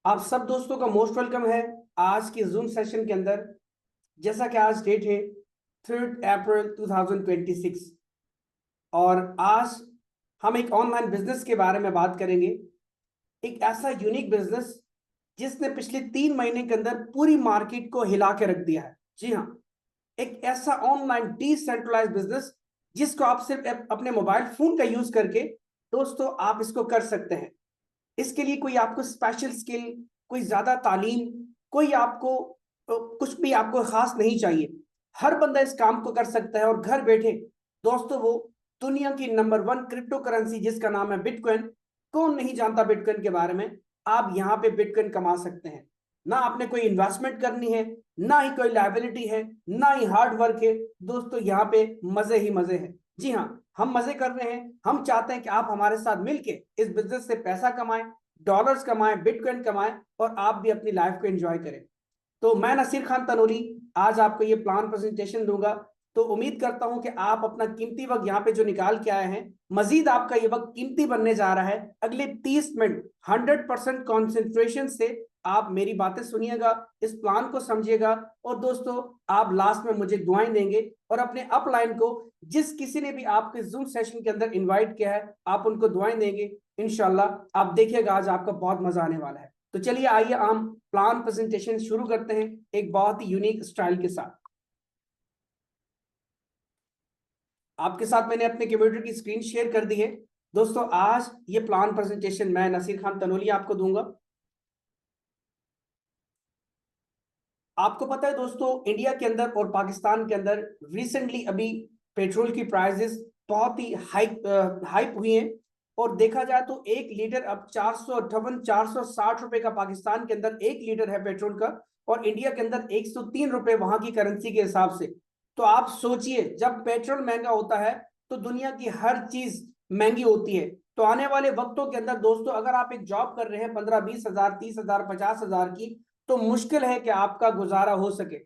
आप सब दोस्तों का मोस्ट वेलकम है आज के जूम सेशन के अंदर। जैसा कि आज डेट है 3 अप्रैल 2026 और आज हम एक ऑनलाइन बिजनेस के बारे में बात करेंगे। एक ऐसा यूनिक बिजनेस जिसने पिछले 3 महीने के अंदर पूरी मार्केट को हिला के रख दिया है। जी हाँ, एक ऐसा ऑनलाइन डिसेंट्रलाइज बिजनेस जिसको आप सिर्फ अपने मोबाइल फोन का यूज करके दोस्तों आप इसको कर सकते हैं। इसके लिए कोई आपको स्पेशल स्किल, कोई ज्यादा तालीम, कोई आपको कुछ भी आपको खास नहीं चाहिए। हर बंदा इस काम को कर सकता है और घर बैठे दोस्तों वो दुनिया की नंबर 1 क्रिप्टो करेंसी जिसका नाम है बिटकॉइन। कौन नहीं जानता बिटकॉइन के बारे में। आप यहाँ पे बिटकॉइन कमा सकते हैं। ना आपने कोई इन्वेस्टमेंट करनी है, ना ही कोई लाइबिलिटी है, ना ही हार्ड वर्क है। दोस्तों यहाँ पे मजे ही मजे हैं। जी हाँ, हम मजे कर रहे हैं। हम चाहते हैं कि आप हमारे साथ मिलके इस बिजनेस से पैसा कमाएं, डॉलर्स कमाएं, बिटकॉइन कमाएं और आप भी अपनी लाइफ को एंजॉय करें। तो मैं नसीर खान तनोरी आज आपको ये प्लान प्रेजेंटेशन दूंगा। तो उम्मीद करता हूं कि आप अपना कीमती वक्त यहाँ पे जो निकाल के आए हैं, मजीद आपका ये वक्त कीमती बनने जा रहा है। अगले 30 मिनट 100% कॉन्सेंट्रेशन से आप मेरी बातें सुनिएगा, इस प्लान को समझिएगा और दोस्तों आप लास्ट में मुझे दुआएं देंगे और अपने अपलाइन को जिस किसी ने भी आपके जूम सेशन के अंदर इन्वाइट किया है आप उनको दुआएं देंगे। इंशाल्लाह आप देखिएगा आज आपका बहुत मजा आने वाला है। तो चलिए आइए हम प्लान प्रेजेंटेशन शुरू करते हैं एक बहुत ही यूनिक स्टाइल के साथ। आपके साथ मैंने अपने कंप्यूटर की स्क्रीन शेयर कर दी है। दोस्तों आज ये प्लान प्रेजेंटेशन मैं नसीर खान तनोली आपको दूंगा। आपको पता है दोस्तों, इंडिया के अंदर और पाकिस्तान के अंदर रिसेंटली अभी पेट्रोल की प्राइसेस बहुत ही हाइप हुई हैं और देखा जाए तो 1 लीटर अब 458 460 रुपए का पाकिस्तान के अंदर 1 लीटर है पेट्रोल का और इंडिया के अंदर 103 रुपए वहां की करेंसी के हिसाब से। तो आप सोचिए जब पेट्रोल महंगा होता है तो दुनिया की हर चीज महंगी होती है। तो आने वाले वक्तों के अंदर दोस्तों अगर आप एक जॉब कर रहे हैं 15 20 हजार 30 हजार 50 हजार की, तो मुश्किल है कि आपका गुजारा हो सके।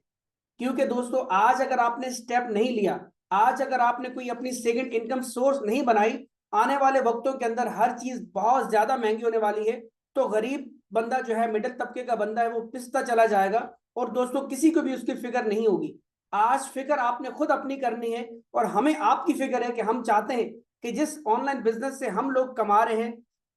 क्योंकि दोस्तों आज अगर आपने स्टेप नहीं लिया, आज अगर आपने कोई अपनी सेकंड इनकम सोर्स नहीं बनाई, आने वाले वक्तों के अंदर हर चीज बहुत ज्यादा महंगी होने वाली है। तो गरीब बंदा जो है, मिडिल तबके का बंदा है, वो पिसता चला जाएगा और दोस्तों किसी को भी उसकी फिक्र नहीं होगी। आज फिक्र आपने खुद अपनी करनी है और हमें आपकी फिक्र है कि हम चाहते हैं कि जिस ऑनलाइन बिजनेस से हम लोग कमा रहे हैं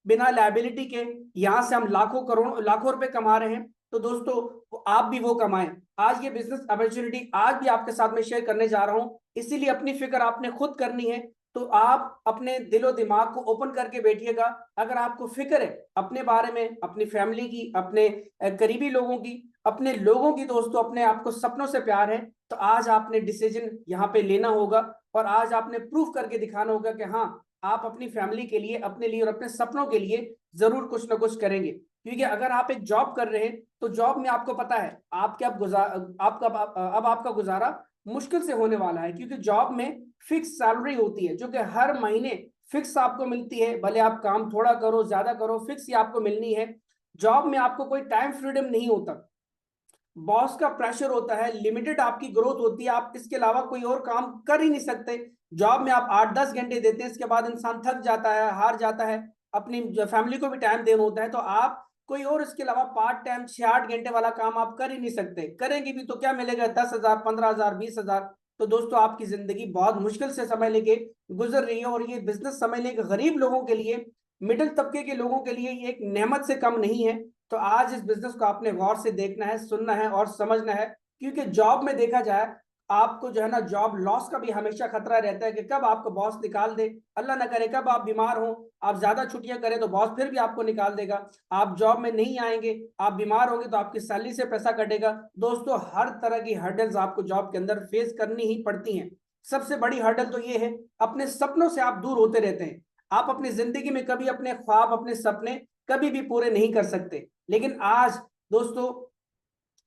बिना लाइबिलिटी के, यहां से हम लाखों करोड़ों लाखों रुपए कमा रहे हैं, तो दोस्तों आप भी वो कमाएं। आज ये बिजनेस अपॉर्चुनिटी आज भी आपके साथ में शेयर करने जा रहा हूं, इसीलिए अपनी फिक्र आपने खुद करनी है। तो आप अपने दिलो दिमाग को ओपन करके बैठिएगा। अगर आपको फिक्र है अपने बारे में, अपनी फैमिली की, अपने करीबी लोगों की, अपने लोगों की, दोस्तों अपने आपको सपनों से प्यार है, तो आज आपने डिसीजन यहाँ पे लेना होगा और आज आपने प्रूफ करके दिखाना होगा कि हाँ आप अपनी फैमिली के लिए, अपने लिए और अपने सपनों के लिए जरूर कुछ ना कुछ करेंगे। क्योंकि अगर आप एक जॉब कर रहे हैं तो जॉब में आपको पता है आपके अब आपका गुजारा मुश्किल से होने वाला है। क्योंकि जॉब में फिक्स सैलरी होती है जो कि हर महीने फिक्स आपको मिलती है, भले आप काम थोड़ा करो ज्यादा करो, फिक्स ही आपको मिलनी है। जॉब में आपको कोई टाइम फ्रीडम नहीं होता, बॉस का प्रेशर होता है, लिमिटेड आपकी ग्रोथ होती है, आप इसके अलावा कोई और काम कर ही नहीं सकते। जॉब में आप 8 10 घंटे देते हैं, इसके बाद इंसान थक जाता है, हार जाता है, अपनी फैमिली को भी टाइम देना होता है। तो आप कोई और इसके अलावा पार्ट टाइम 6 8 घंटे वाला काम आप कर ही नहीं सकते। करेंगे भी तो क्या मिलेगा, 10 हजार 15 हजार 20 हजार। तो दोस्तों आपकी जिंदगी बहुत मुश्किल से समय लेके गुजर रही है और ये बिजनेस समझ लें कि गरीब लोगों के लिए, मिडिल तबके के लोगों के लिए ये एक नेमत से कम नहीं है। तो आज इस बिजनेस को आपने गौर से देखना है, सुनना है और समझना है। क्योंकि जॉब में देखा जाए आपको जो है ना, जॉब लॉस का भी हमेशा खतरा रहता है कि कब आपको बॉस निकाल दे, अल्लाह ना करे कब आप बीमार हो, आप ज्यादा छुट्टियां करें तो बॉस फिर भी आपको निकाल देगा, आप जॉब में नहीं आएंगे, आप बीमार होंगे तो आपकी सैलरी से पैसा कटेगा। दोस्तों हर तरह की हर्डल्स आपको जॉब के अंदर फेस करनी ही पड़ती हैं। सबसे बड़ी हर्डल तो ये है, अपने सपनों से आप दूर होते रहते हैं। आप अपनी जिंदगी में कभी अपने ख्वाब, अपने सपने कभी भी पूरे नहीं कर सकते। लेकिन आज दोस्तों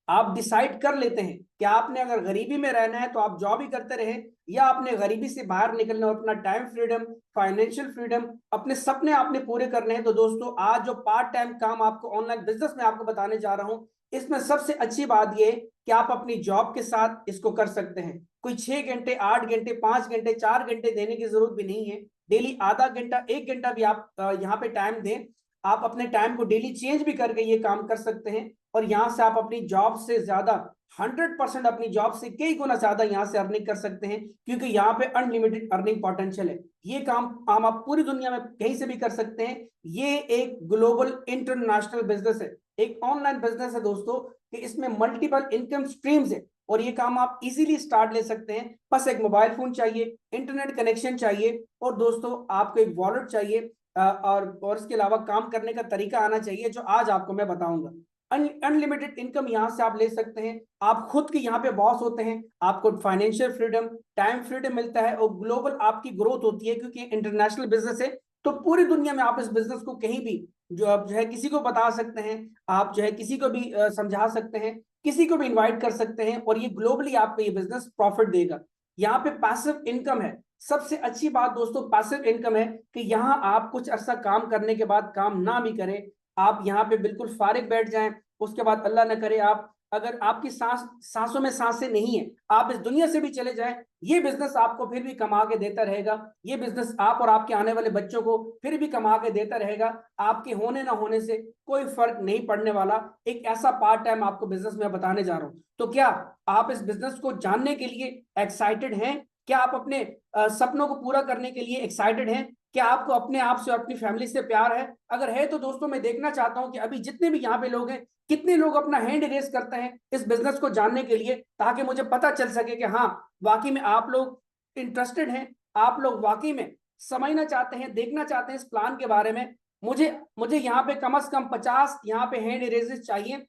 आप डिसाइड कर लेते हैं कि आपने अगर गरीबी में रहना है तो आप जॉब ही करते रहें, या आपने गरीबी से बाहर निकलना और अपना टाइम फ्रीडम, फाइनेंशियल फ्रीडम, अपने सपने आपने पूरे करने हैं। तो दोस्तों आज जो पार्ट टाइम काम आपको ऑनलाइन बिजनेस में आपको बताने जा रहा हूं, इसमें सबसे अच्छी बात यह कि आप अपनी जॉब के साथ इसको कर सकते हैं। कोई 6 घंटे 8 घंटे 5 घंटे 4 घंटे देने की जरूरत भी नहीं है। डेली आधा घंटा 1 घंटा भी आप यहाँ पे टाइम दें, आप अपने टाइम को डेली चेंज भी करके ये काम कर सकते हैं, और यहाँ से आप अपनी जॉब से ज्यादा 100% अपनी जॉब से कई गुना ज्यादा यहाँ से अर्निंग कर सकते हैं, क्योंकि यहाँ पे अनलिमिटेड अर्निंग पोटेंशियल है। ये काम आप पूरी दुनिया में कहीं से भी कर सकते हैं। ये एक ग्लोबल इंटरनेशनल बिजनेस है, एक ऑनलाइन बिजनेस है दोस्तों, कि इसमें मल्टीपल इनकम स्ट्रीम्स है, और ये काम आप इजीली स्टार्ट ले सकते हैं। बस एक मोबाइल फोन चाहिए, इंटरनेट कनेक्शन चाहिए, और दोस्तों आपको एक वॉलेट चाहिए, और इसके अलावा काम करने का तरीका आना चाहिए, जो आज आपको मैं बताऊंगा। अनलिमिटेड इनकम यहाँ से आप ले सकते हैं, आप खुद के यहाँ पे बॉस होते हैं, आपको फाइनेंशियल फ्रीडम, टाइम फ्रीडम मिलता है, और ग्लोबल आपकी ग्रोथ होती है, क्योंकि इंटरनेशनल बिजनेस है। तो पूरी दुनिया में आप इस बिजनेस को कहीं भी जो आप जो है किसी को बता सकते हैं, आप जो है किसी को भी समझा सकते हैं, किसी को भी इन्वाइट कर सकते हैं, और ये ग्लोबली आपको ये बिजनेस प्रॉफिट देगा। यहाँ पे पैसिव इनकम है। सबसे अच्छी बात दोस्तों पैसिव इनकम है, कि यहाँ आप कुछ अर्सा काम करने के बाद काम ना भी करें, आप यहाँ पे बिल्कुल फारिग बैठ जाएं, उसके बाद अल्लाह न करे आप, अगर आपकी सांसों में सांसें नहीं है, आप इस दुनिया से भी चले जाएं, ये बिजनेस आपको फिर भी कमा के देता रहेगा। ये बिजनेस आप और आपके आने वाले बच्चों को फिर भी कमा के देता रहेगा। आपके होने ना होने से कोई फर्क नहीं पड़ने वाला। एक ऐसा पार्ट टाइम आपको बिजनेस में बताने जा रहा हूं। तो क्या आप इस बिजनेस को जानने के लिए एक्साइटेड हैं? क्या आप अपने सपनों को पूरा करने के लिए एक्साइटेड हैं? क्या आपको अपने आप से और अपनी फैमिली से प्यार है? अगर है तो दोस्तों मैं देखना चाहता हूं कि अभी जितने भी यहाँ पे लोग हैं, कितने लोग अपना हैंड रेस करते हैं इस बिजनेस को जानने के लिए, ताकि मुझे पता चल सके कि हाँ वाकई में आप लोग इंटरेस्टेड हैं, आप लोग वाकई में समझना चाहते हैं, देखना चाहते हैं इस प्लान के बारे में। मुझे मुझे यहाँ पे कम से कम 50 यहाँ पे हैंड रेजेस चाहिए।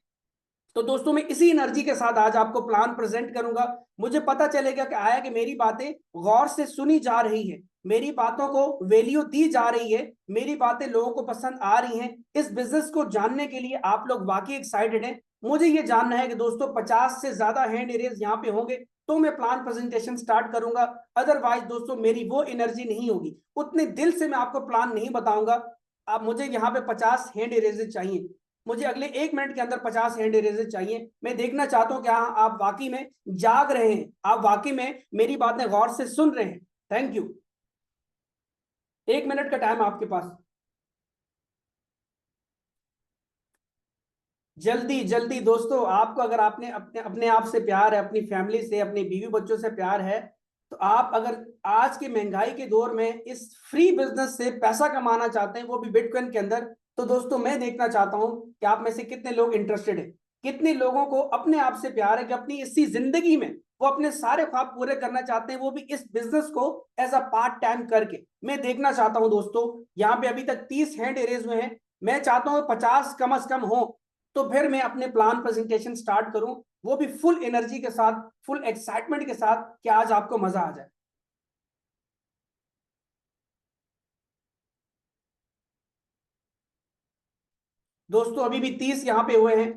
तो दोस्तों मैं इसी एनर्जी के साथ आज आपको प्लान प्रेजेंट करूंगा। मुझे पता चलेगा कि आया कि मेरी बातें गौर से सुनी जा रही है, मेरी बातों को वैल्यू दी जा रही है, मेरी बातें लोगों को पसंद आ रही हैं। इस बिजनेस को जानने के लिए आप लोग वाकई एक्साइटेड हैं। मुझे ये जानना है कि दोस्तों 50 से ज्यादा हैंड रेज यहाँ पे होंगे तो मैं प्लान प्रेजेंटेशन स्टार्ट करूंगा। अदरवाइज दोस्तों मेरी वो एनर्जी नहीं होगी, उतने दिल से मैं आपको प्लान नहीं बताऊंगा। अब मुझे यहाँ पे 50 हैंड रेजेस चाहिए, मुझे अगले 1 मिनट के अंदर 50 हैंड रेजेस चाहिए। मैं देखना चाहता हूं कि हाँ आप वाकई में जाग रहे हैं, आप वाकई में मेरी बातें गौर से सुन रहे हैं। Thank you. 1 मिनट का टाइम आपके पास। जल्दी जल्दी दोस्तों, आपको अगर आपने अपने अपने आप से प्यार है, अपनी फैमिली से, अपने बीवी बच्चों से प्यार है, तो आप अगर आज के महंगाई के दौर में इस फ्री बिजनेस से पैसा कमाना चाहते हैं, वो भी बिटकॉइन के अंदर, तो दोस्तों मैं देखना चाहता हूं कि आप में से कितने लोग इंटरेस्टेड हैं, कितने लोगों को अपने आप से प्यार है कि अपनी इसी जिंदगी में वो अपने सारे ख्वाब पूरे करना चाहते हैं, वो भी इस बिजनेस को एज अ पार्ट टाइम करके। मैं देखना चाहता हूं दोस्तों, यहाँ पे अभी तक 30 हैंड रेज हुए हैं, मैं चाहता हूं 50 कम से कम हो, तो फिर मैं अपने प्लान प्रेजेंटेशन स्टार्ट करूं, वो भी फुल एनर्जी के साथ, फुल एक्साइटमेंट के साथ, कि आज आपको मजा आ जाए। दोस्तों अभी भी 30 यहाँ पे हुए हैं।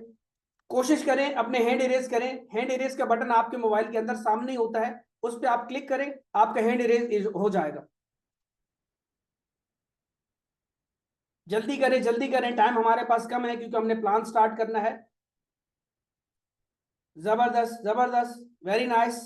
कोशिश करें अपने हैंड इरेज करें। हैंड इरेज का बटन आपके मोबाइल के अंदर सामने ही होता है, उस पर आप क्लिक करें, आपका हैंड इरेज हो जाएगा। जल्दी करें, टाइम हमारे पास कम है, क्योंकि हमने प्लान स्टार्ट करना है। जबरदस्त जबरदस्त, वेरी नाइस।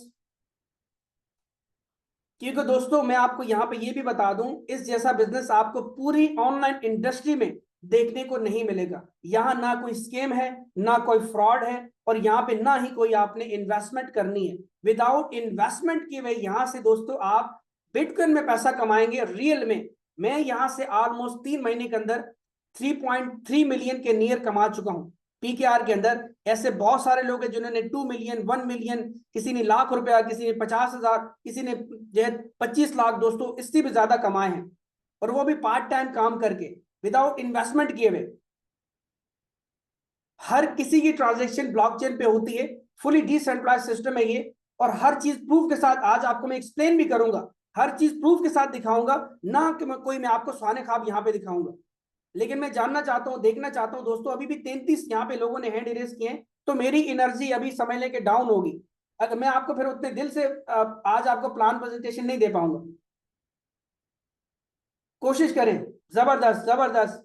क्योंकि दोस्तों मैं आपको यहाँ पे ये भी बता दूं, इस जैसा बिजनेस आपको पूरी ऑनलाइन इंडस्ट्री में देखने को नहीं मिलेगा। यहाँ ना कोई स्केम है, ना कोई फ्रॉड है, और यहाँ पे ना ही कोई आपने इन्वेस्टमेंट करनी है। विदाउट इन्वेस्टमेंट किए हुए यहाँ से दोस्तों आप बिटकॉइन में पैसा कमाएंगे रियल में। मैं यहाँ से ऑलमोस्ट 3 महीने के अंदर 3.3 मिलियन के नियर कमा चुका हूँ। पीकेआर के अंदर ऐसे बहुत सारे लोग हैं जिन्होंने 2 मिलियन, 1 मिलियन, किसी ने लाख रुपया, किसी ने 50,000, किसी ने जो है 25 लाख दोस्तों इससे भी ज्यादा कमाए हैं, और वो भी पार्ट टाइम काम करके, विदाउट इन्वेस्टमेंट किए हुए। हर किसी की ट्रांजेक्शन ब्लॉकचेन पे होती है, फुली डिसेंट्रलाइज्ड सिस्टम है ये, और हर चीज प्रूफ के साथ आज आपको मैं एक्सप्लेन भी करूंगा, हर चीज प्रूफ के साथ दिखाऊंगा, ना कि मैं आपको स्वाने ख्वाब यहाँ पे दिखाऊंगा। लेकिन मैं जानना चाहता हूं, देखना चाहता हूं दोस्तों, अभी भी 33 यहाँ पे लोगों ने हैंड इरेज किए हैं, तो मेरी एनर्जी अभी समझ लें कि डाउन होगी। अगर मैं आपको फिर उतने दिल से आज आपको प्लान प्रेजेंटेशन नहीं दे पाऊंगा। कोशिश करें। जबरदस्त जबरदस्त।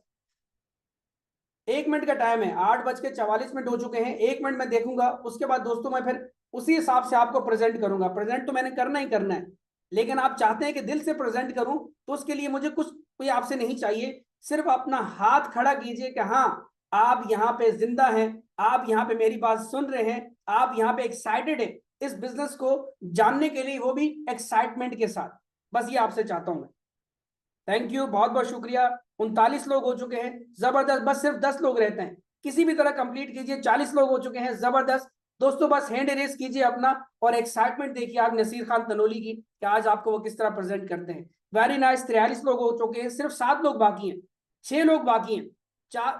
1 मिनट का टाइम है, 8:44 हो चुके हैं। 1 मिनट में देखूंगा, उसके बाद दोस्तों मैं फिर उसी हिसाब से आपको प्रेजेंट करूंगा। प्रेजेंट तो मैंने करना ही करना है, लेकिन आप चाहते हैं कि दिल से प्रेजेंट करूं, तो उसके लिए मुझे कुछ कोई आपसे नहीं चाहिए, सिर्फ अपना हाथ खड़ा कीजिए कि हाँ आप यहाँ पे जिंदा हैं, आप यहाँ पे मेरी बात सुन रहे हैं, आप यहाँ पे एक्साइटेड है इस बिजनेस को जानने के लिए, वो भी एक्साइटमेंट के साथ। बस ये आपसे चाहता हूं मैं। थैंक यू, बहुत बहुत शुक्रिया। 39 लोग हो चुके हैं, जबरदस्त। बस सिर्फ 10 लोग रहते हैं, किसी भी तरह कंप्लीट कीजिए। 40 लोग हो चुके हैं, जबरदस्त दोस्तों। बस हैंड रेस कीजिए अपना और एक्साइटमेंट देखिए आप नसीर खान तनोली की कि आज आपको वो किस तरह प्रेजेंट करते हैं। Very nice. 43 लोग हो चुके हैं, सिर्फ 7 लोग बाकी हैं, 6 लोग बाकी हैं,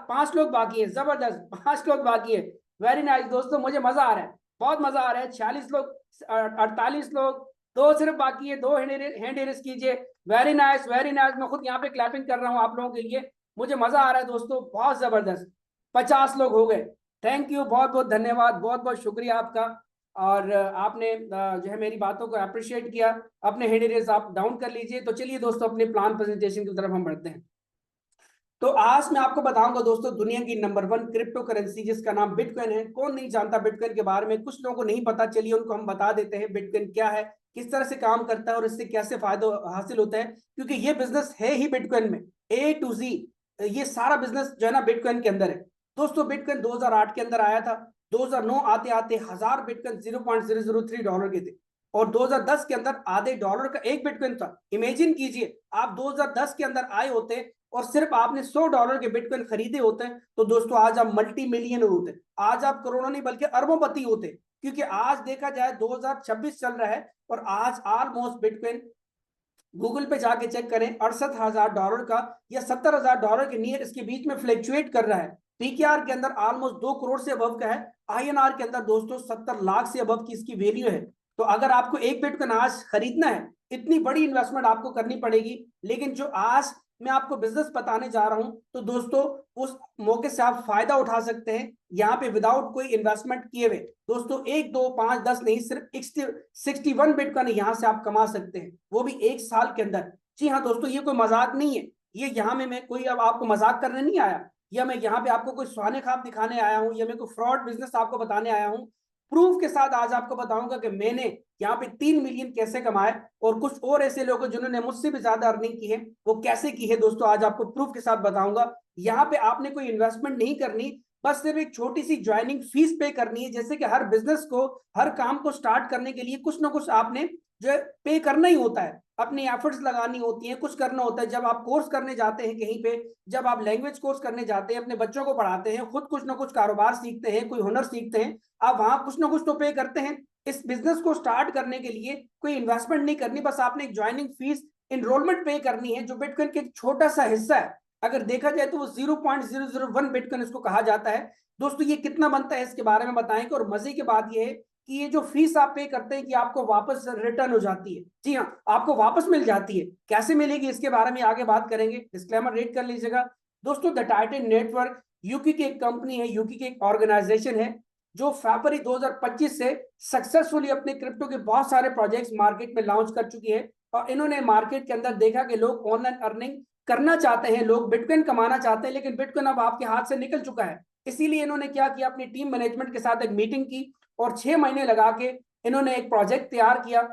5 लोग बाकी हैं, जबरदस्त। 5 लोग बाकी है। वेरी नाइस दोस्तों, मुझे मजा आ रहा है, बहुत मजा आ रहा है। 46 लोग, 48 लोग, 2 सिर्फ बाकी है, 2 हैंड रेस कीजिए। Very nice, very nice. मैं खुद यहाँ पे क्लैपिंग कर रहा हूँ आप लोगों के लिए, मुझे मजा आ रहा है दोस्तों, बहुत जबरदस्त। 50 लोग हो गए। थैंक यू, बहुत बहुत धन्यवाद, बहुत बहुत शुक्रिया आपका। और आपने जो है मेरी बातों को अप्रिशिएट किया। अपने हैंड रेस आप डाउन कर लीजिए। तो चलिए दोस्तों, अपने प्लान प्रेजेंटेशन की तरफ हम बढ़ते हैं। तो आज मैं आपको बताऊंगा दोस्तों, दुनिया की नंबर 1 क्रिप्टो करेंसी जिसका नाम बिटकॉइन है। कौन नहीं जानता बिटकॉइन के बारे में, कुछ लोगों को नहीं पता, चलिए उनको हम बता देते हैं बिटकॉइन क्या है, किस तरह से काम करता है और इससे कैसे फायदा हासिल होता है। क्योंकि ये बिजनेस है ही बिटकॉइन में, ए टू जी ये सारा बिजनेस जो है ना बिटकॉइन के अंदर है। दोस्तों बिटकॉइन 2008 के अंदर आया था। 2009 आते आते 1000 बिटकॉइन $0.003 के थे, और 2010 के अंदर आधे डॉलर का एक बिटकॉइन था। इमेजिन कीजिए आप 2010 के अंदर आए होते और सिर्फ आपने $100 के बिटकॉइन खरीदे होते हैं, तो दोस्तों आज आप मल्टी मिलियनर होते, आज आप करोड़ों नहीं बल्कि अरबोंपति होते। क्योंकि आज देखा जाए 2026 चल रहा है और आज ऑलमोस्ट बिटकॉइन, गूगल पे जाके चेक करें, $68,000 का या $70,000 के नियर इसके बीच में फ्लक्चुएट कर रहा है। पीकेआर के अंदर ऑलमोस्ट 2 करोड़ से अबव का है, आईएनआर के अंदर दोस्तों 70 लाख से अबव की इसकी वैल्यू है। तो अगर आपको एक बिटकॉइन आज खरीदना है, इतनी बड़ी इन्वेस्टमेंट आपको करनी पड़ेगी। लेकिन जो आज मैं आपको बिजनेस बताने जा रहा हूं, तो दोस्तों उस मौके से आप फायदा उठा सकते हैं यहाँ पे विदाउट कोई इन्वेस्टमेंट किए हुए। दोस्तों 1 2 5 10 नहीं, सिर्फ 61 बिटकॉइन यहाँ से आप कमा सकते हैं, वो भी 1 साल के अंदर। जी हाँ दोस्तों, ये कोई मजाक नहीं है। ये यहाँ में मैं कोई अब आपको मजाक करने नहीं आया, या मैं यहाँ पे आपको कोई सुहाने ख्वाब दिखाने आया हूँ, या मैं कोई फ्रॉड बिजनेस आपको बताने आया हूँ। प्रूफ के साथ आज आपको बताऊंगा कि मैंने यहाँ पे 3 मिलियन कैसे कमाए, और कुछ और ऐसे लोग जिन्होंने मुझसे भी ज्यादा अर्निंग की है वो कैसे की है। दोस्तों आज आपको प्रूफ के साथ बताऊंगा। यहाँ पे आपने कोई इन्वेस्टमेंट नहीं करनी, बस सिर्फ एक छोटी सी ज्वाइनिंग फीस पे करनी है। जैसे कि हर बिजनेस को, हर काम को स्टार्ट करने के लिए कुछ ना कुछ आपने जो है पे करना ही होता है, अपनी एफर्ट्स लगानी होती है, कुछ करना होता है। जब आप कोर्स करने जाते हैं कहीं पे, जब आप लैंग्वेज कोर्स करने जाते हैं, अपने बच्चों को पढ़ाते हैं, खुद कुछ ना कुछ कारोबार सीखते हैं, कोई हुनर सीखते हैं, आप वहां कुछ ना कुछ तो पे करते हैं। इस बिजनेस को स्टार्ट करने के लिए कोई इन्वेस्टमेंट नहीं करनी, बस आपने एक ज्वाइनिंग फीस, इनरोलमेंट पे करनी है, जो बिटकॉइन के छोटा सा हिस्सा है। अगर देखा जाए तो वो 0.001 बिटकॉइन इसको कहा जाता है। दोस्तों ये कितना बनता है इसके बारे में बताएंगे, और मजे की बात ये है कि ये जो फीस आप पे करते हैं कि आपको वापस रिटर्न हो जाती है। जी हाँ, आपको वापस मिल जाती है। कैसे मिलेगी इसके बारे में आगे बात करेंगे, डिस्क्लेमर रेड कर लीजिएगा। दोस्तों द टाइटन नेटवर्क यूके की एक कंपनी है, यूके की एक ऑर्गेनाइजेशन है, जो फरवरी 2025 से सक्सेसफुली अपने क्रिप्टो के बहुत सारे प्रोजेक्ट्स मार्केट में लॉन्च कर चुकी है। और इन्होंने मार्केट के अंदर देखा कि लोग ऑनलाइन अर्निंग करना चाहते हैं, लोग बिटकॉइन कमाना चाहते हैं, लेकिन बिटकॉइन अब आपके हाथ से निकल चुका है। इसीलिए इन्होंने क्या किया, अपनी टीम मैनेजमेंट के साथ एक मीटिंग की और 6 महीने लगा के इन्होंने एक प्रोजेक्ट तैयार किया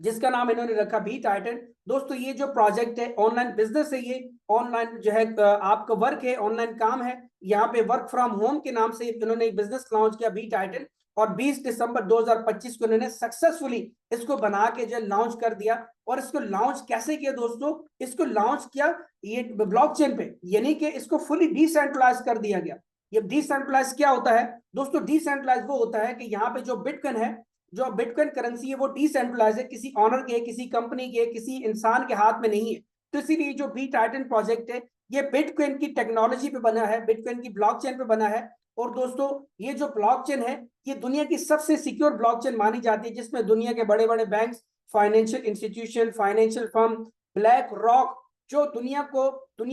जिसका नाम इन्होंने रखा बी टाइटन। दोस्तों ये जो प्रोजेक्ट है ऑनलाइन बिजनेस है, ये ऑनलाइन जो है आपका वर्क है, ऑनलाइन काम है। यहाँ पे वर्क फ्रॉम होम के नाम से इन्होंने एक बिजनेस लॉन्च किया बी टाइटन, और 20 दिसंबर 2025 को इन्होंने सक्सेसफुली इसको बना के जो लॉन्च कर दिया। और इसको लॉन्च कैसे किया दोस्तों, इसको लॉन्च किया ये ब्लॉकचेन पे, यानी कि इसको फुली डिसेंट्रलाइज कर दिया गया। ये डिसेंट्रलाइज क्या होता है दोस्तों, डिसेंट्रलाइज वो होता है कि यहाँ पे जो बिटकॉइन है, जो बिटकॉइन करेंसी है, वो डिसेंट्रलाइज है, किसी ऑनर के, किसी कंपनी के, किसी इंसान के हाथ में नहीं है। तो इसीलिए जो बी टाइटन प्रोजेक्ट है ये बिटकॉइन की टेक्नोलॉजी पे बना है, बिटकॉइन की ब्लॉकचेन पे बना है। और दोस्तों ये जो ब्लॉकचेन है ये दुनिया की सबसे सिक्योर ब्लॉकचेन मानी जाती है, जिसमें दुनिया के बड़े बड़े banks, financial institution, financial firm, black rock, जो दुनिया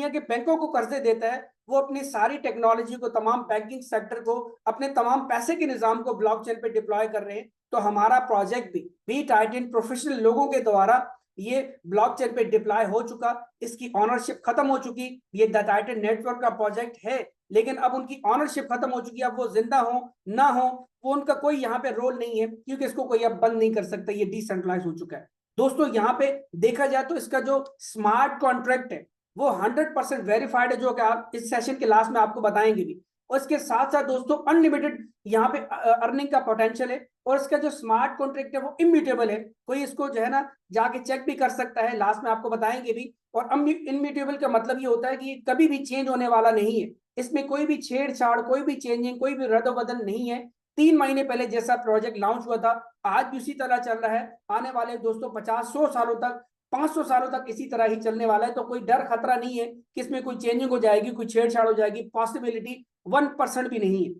के बैंकों को कर्जे देता है, वो अपनी सारी टेक्नोलॉजी को, तमाम बैंकिंग सेक्टर को, अपने तमाम पैसे के निजाम को ब्लॉकचेन पे डिप्लॉय कर रहे हैं। तो हमारा प्रोजेक्ट भी बी टाइटन प्रोफेशनल लोगों के द्वारा ये ब्लॉकचेन पे डिप्लॉय हो चुका, इसकी ऑनरशिप खत्म हो चुकी। ये द टाइटन नेटवर्क का प्रोजेक्ट है, लेकिन अब उनकी ऑनरशिप खत्म हो चुकी है। अब वो जिंदा हो ना हो, वो उनका कोई यहाँ पे रोल नहीं है, क्योंकि इसको कोई अब बंद नहीं कर सकता, ये डिसेंट्रलाइज हो चुका है। दोस्तों यहाँ पे देखा जाए तो इसका जो स्मार्ट कॉन्ट्रैक्ट है वो 100% वेरीफाइड है, जो कि आप इस सेशन के लास्ट में आपको बताएंगे भी। और इसके साथ साथ दोस्तों अनलिमिटेड यहाँ पे अर्निंग का पोटेंशियल है। और इसका जो स्मार्ट कॉन्ट्रैक्ट है वो इम्यूटेबल है, कोई इसको जो है ना जाके चेक भी कर सकता है, लास्ट में आपको बताएंगे भी। और इम्यूटेबल का मतलब ये होता है कि ये कभी भी चेंज होने वाला नहीं है, इसमें कोई भी छेड़छाड़, कोई भी चेंजिंग, कोई भी रद्द-बदल नहीं है। 3 महीने पहले जैसा प्रोजेक्ट लॉन्च हुआ था, आज भी उसी तरह चल रहा है। आने वाले दोस्तों 50-100 सालों तक, 500 सालों तक इसी तरह ही चलने वाला है। तो कोई डर खतरा नहीं है कि इसमें कोई चेंजिंग हो जाएगी, कोई छेड़छाड़ हो जाएगी, पॉसिबिलिटी 1% भी नहीं है।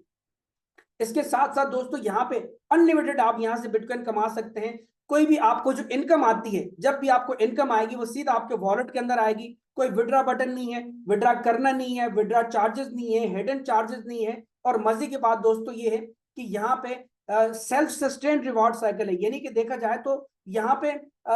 इसके साथ साथ दोस्तों यहाँ पे अनलिमिटेड आप यहाँ से बिटकॉइन कमा सकते हैं। कोई भी आपको जो इनकम आती है, जब भी आपको इनकम आएगी वो सीधा आपके वॉलेट के अंदर आएगी। कोई विड्रा बटन नहीं है, विड्रा करना नहीं है, विड्रा चार्जेस नहीं है, हिडन चार्जेस नहीं है। और मजे की बात दोस्तों ये है कि यहाँ पे सेल्फ सस्टेन्ड रिवॉर्ड साइकिल है, यानी कि देखा जाए तो यहाँ पे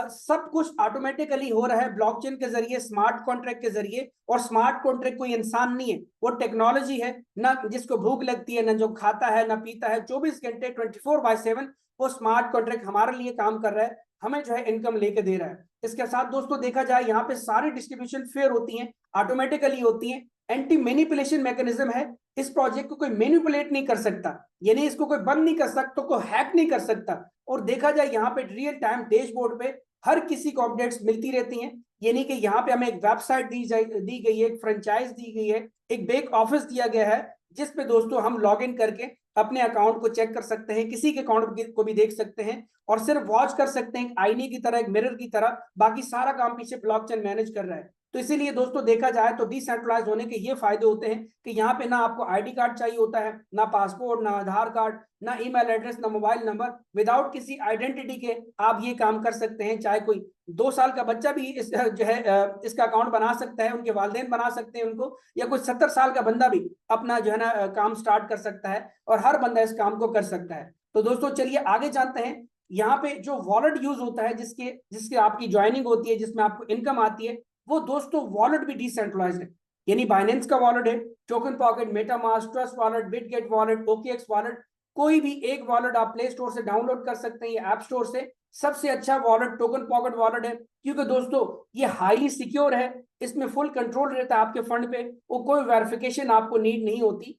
सब कुछ ऑटोमेटिकली हो रहा है ब्लॉकचेन के जरिए, स्मार्ट कॉन्ट्रैक्ट के जरिए। और स्मार्ट कॉन्ट्रैक्ट कोई इंसान नहीं है, वो टेक्नोलॉजी है ना, जिसको भूख लगती है, ना जो खाता है ना पीता है, 24 घंटे 24/7 वो स्मार्ट कॉन्ट्रैक्ट हमारे लिए काम कर रहा है, हमें जो है इनकम लेके दे रहा है। इसके साथ दोस्तों देखा जाए यहाँ पे सारी डिस्ट्रीब्यूशन फेयर होती है, ऑटोमेटिकली होती है। एंटी मैनिपुलेशन मैकेनिज्म है, इस प्रोजेक्ट को कोई मैनिपुलेट नहीं कर सकता, यानी इसको कोई बंद नहीं कर सकता, कोई हैक नहीं कर सकता। और देखा जाए यहाँ पे रियल टाइम डैशबोर्ड पे हर किसी को अपडेट्स मिलती रहती हैं, यानी कि यहाँ पे हमें एक वेबसाइट दी गई है, एक फ्रेंचाइज दी गई है, एक बैक ऑफिस दिया गया है, जिसपे दोस्तों हम लॉग इन करके अपने अकाउंट को चेक कर सकते हैं, किसी के अकाउंट को भी देख सकते हैं और सिर्फ वॉच कर सकते हैं, आईने की तरह, एक मिरर की तरह। बाकी सारा काम पीछे ब्लॉकचेन मैनेज कर रहा है। तो इसीलिए दोस्तों देखा जाए तो डिसेंट्रलाइज होने के ये फायदे होते हैं कि यहाँ पे ना आपको आईडी कार्ड चाहिए होता है, ना पासपोर्ट, ना आधार कार्ड, ना ईमेल एड्रेस, ना मोबाइल नंबर। विदाउट किसी आइडेंटिटी के आप ये काम कर सकते हैं। चाहे कोई 2 साल का बच्चा भी इस जो है इसका अकाउंट बना सकता है, उनके वालिदैन बना सकते हैं उनको, या कोई 70 साल का बंदा भी अपना जो है ना काम स्टार्ट कर सकता है, और हर बंदा इस काम को कर सकता है। तो दोस्तों चलिए आगे जानते हैं। यहाँ पे जो वॉलेट यूज होता है, जिसके जिसके आपकी ज्वाइनिंग होती है, जिसमें आपको इनकम आती है, वो दोस्तों वॉलेट भी डिसेंट्रलाइज्ड है, यानी बाइनेंस का वॉलेट है, token pocket, MetaMask, trust wallet, Bitget wallet, OKX wallet, कोई भी एक वॉलेट आप प्ले स्टोर से डाउनलोड कर सकते हैं या ऐप स्टोर से। सबसे अच्छा वॉलेट टोकन पॉकेट वॉलेट है, क्योंकि दोस्तों ये हाईली सिक्योर है, इसमें फुल कंट्रोल रहता है आपके फंड पे, वो कोई वेरिफिकेशन आपको नीड नहीं होती।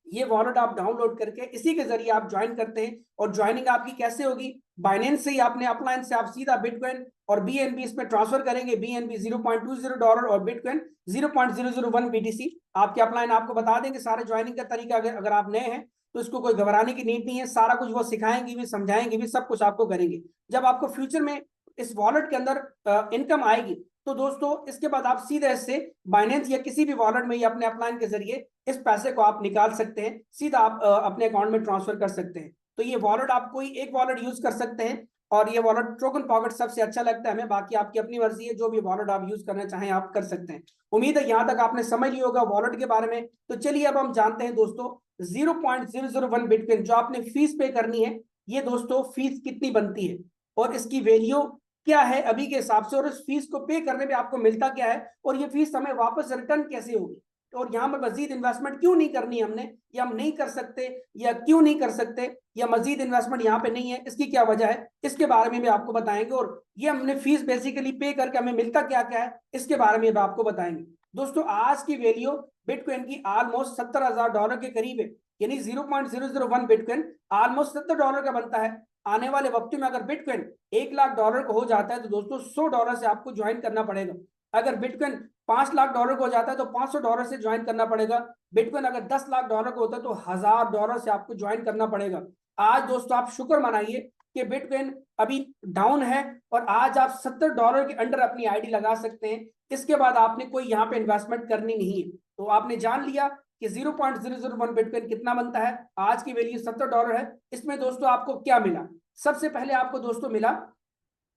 ये वॉलेट आप डाउनलोड करके इसी के जरिए आप ज्वाइन करते हैं। और ज्वाइनिंग आपकी कैसे होगी, बाइनेंस से ही, आपने अपलाइन से आप सीधा बिटकॉइन और बीएनबी इसमें ट्रांसफर करेंगे। बीएनबी $0.20 और बिटकॉइन 0.001 BTC। आपके अपलाइन आपको बता देंगे सारे ज्वाइनिंग का तरीका। अगर आप नए हैं तो इसको कोई घबराने की नीड नहीं है, सारा कुछ वो सिखाएंगे भी, समझाएंगे भी, सब कुछ आपको करेंगे। जब आपको फ्यूचर में इस वॉलेट के अंदर इनकम आएगी तो दोस्तों इसके बाद आप सीधे इससे बाइनेंस या किसी भी वॉलेट में या अपने अपलाइन के जरिए इस पैसे को आप निकाल सकते हैं, सीधा आप अपने अकाउंट में ट्रांसफर कर सकते हैं। तो ये वॉलेट आप कोई एक वॉलेट यूज कर सकते हैं, और ये वॉलेट टोकन पॉकेट सबसे अच्छा लगता है हमें। बाकी आपकी अपनी मर्जी है, जो भी वॉलेट आप यूज करना चाहें आप कर सकते हैं। उम्मीद है यहाँ तक आपने समझ लिया होगा वॉलेट के बारे में। तो चलिए अब हम जानते हैं दोस्तों 0.001 बिटकॉइन जो आपने फीस पे करनी है, ये दोस्तों फीस कितनी बनती है और इसकी वैल्यू क्या है अभी के हिसाब से, और इस फीस को पे करने में आपको मिलता क्या है, और ये फीस हमें वापस रिटर्न कैसे होगी, और यहाँ पर मजीद इन्वेस्टमेंट क्यों नहीं करनी हमने, या हम नहीं कर सकते, या क्यों नहीं कर सकते, या मजीद इन्वेस्टमेंट यहाँ पे नहीं है, इसकी क्या वजह है, इसके बारे में भी आपको बताएंगे। और ये हमने फीस बेसिकली पे करके हमें मिलता क्या क्या है, इसके बारे में भी आपको बताएंगे। दोस्तों आज की वैल्यू बिटकॉइन की ऑलमोस्ट $70,000 के करीब है, यानी 0.001 बिटकॉइन ऑलमोस्ट $70 का बनता है। आने वाले वक्त में अगर बिटकॉइन $1,00,000 का हो जाता है तो दोस्तों $100 से आपको ज्वाइन करना पड़ेगा। अगर बिटकॉइन $5,00,000 का हो जाता है तो $500 से ज्वाइन करना पड़ेगा। बिटकॉइन अगर $10,00,000 का होता है तो $1,000 से आपको ज्वाइन करना पड़ेगा। आज दोस्तों आप शुक्र मनाइए कि बिटकॉइन अभी डाउन है और आज आप $70 के अंडर अपनी आईडी लगा सकते हैं। इसके बाद आपने कोई यहाँ पे इन्वेस्टमेंट करनी नहीं है। तो आपने जान लिया कि 0.001 बिटकॉइन कितना बनता है, आज की वैल्यू $70 है। इसमें दोस्तों आपको क्या मिला, सबसे पहले आपको दोस्तों मिला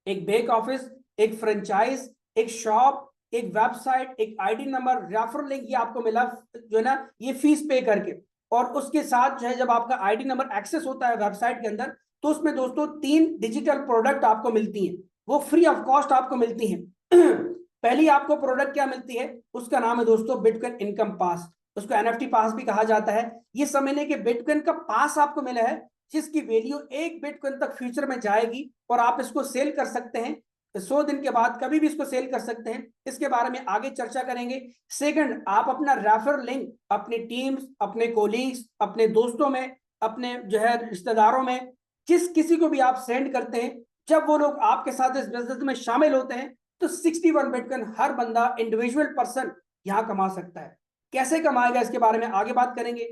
एक बैक ऑफिस, एक फ्रेंचाइज, एक शॉप, एक वेबसाइट, एक आईडी नंबर, रेफरल लिंक, ये आपको मिला जो है ना ये फीस पे करके। और उसके साथ जो है जब आपका आईडी नंबर एक्सेस होता है वेबसाइट के अंदर तो उसमें दोस्तों 3 डिजिटल प्रोडक्ट आपको मिलती हैं, वो फ्री ऑफ कॉस्ट आपको मिलती हैं। पहली आपको प्रोडक्ट क्या मिलती है, उसका नाम है दोस्तों बिटकॉइन इनकम पास, उसको एनएफटी पास भी कहा जाता है। ये समझने के बिटकॉइन का पास आपको मिला है जिसकी वैल्यू 1 बिटकॉइन तक फ्यूचर में जाएगी और आप इसको सेल कर सकते हैं 100 दिन के बाद कभी भी इसको सेल कर सकते हैं, इसके बारे में आगे चर्चा करेंगे। सेकंड, आप अपना रेफर लिंक अपनी टीम्स, अपने कोलीग्स, अपने दोस्तों में, अपने जो है रिश्तेदारों में, जिस किसी को भी आप सेंड करते हैं, जब वो लोग आपके साथ इस बिजनेस में शामिल होते हैं तो 61 बिटकॉइन हर बंदा इंडिविजुअल पर्सन यहां कमा सकता है। कैसे कमाएगा इसके बारे में आगे बात करेंगे।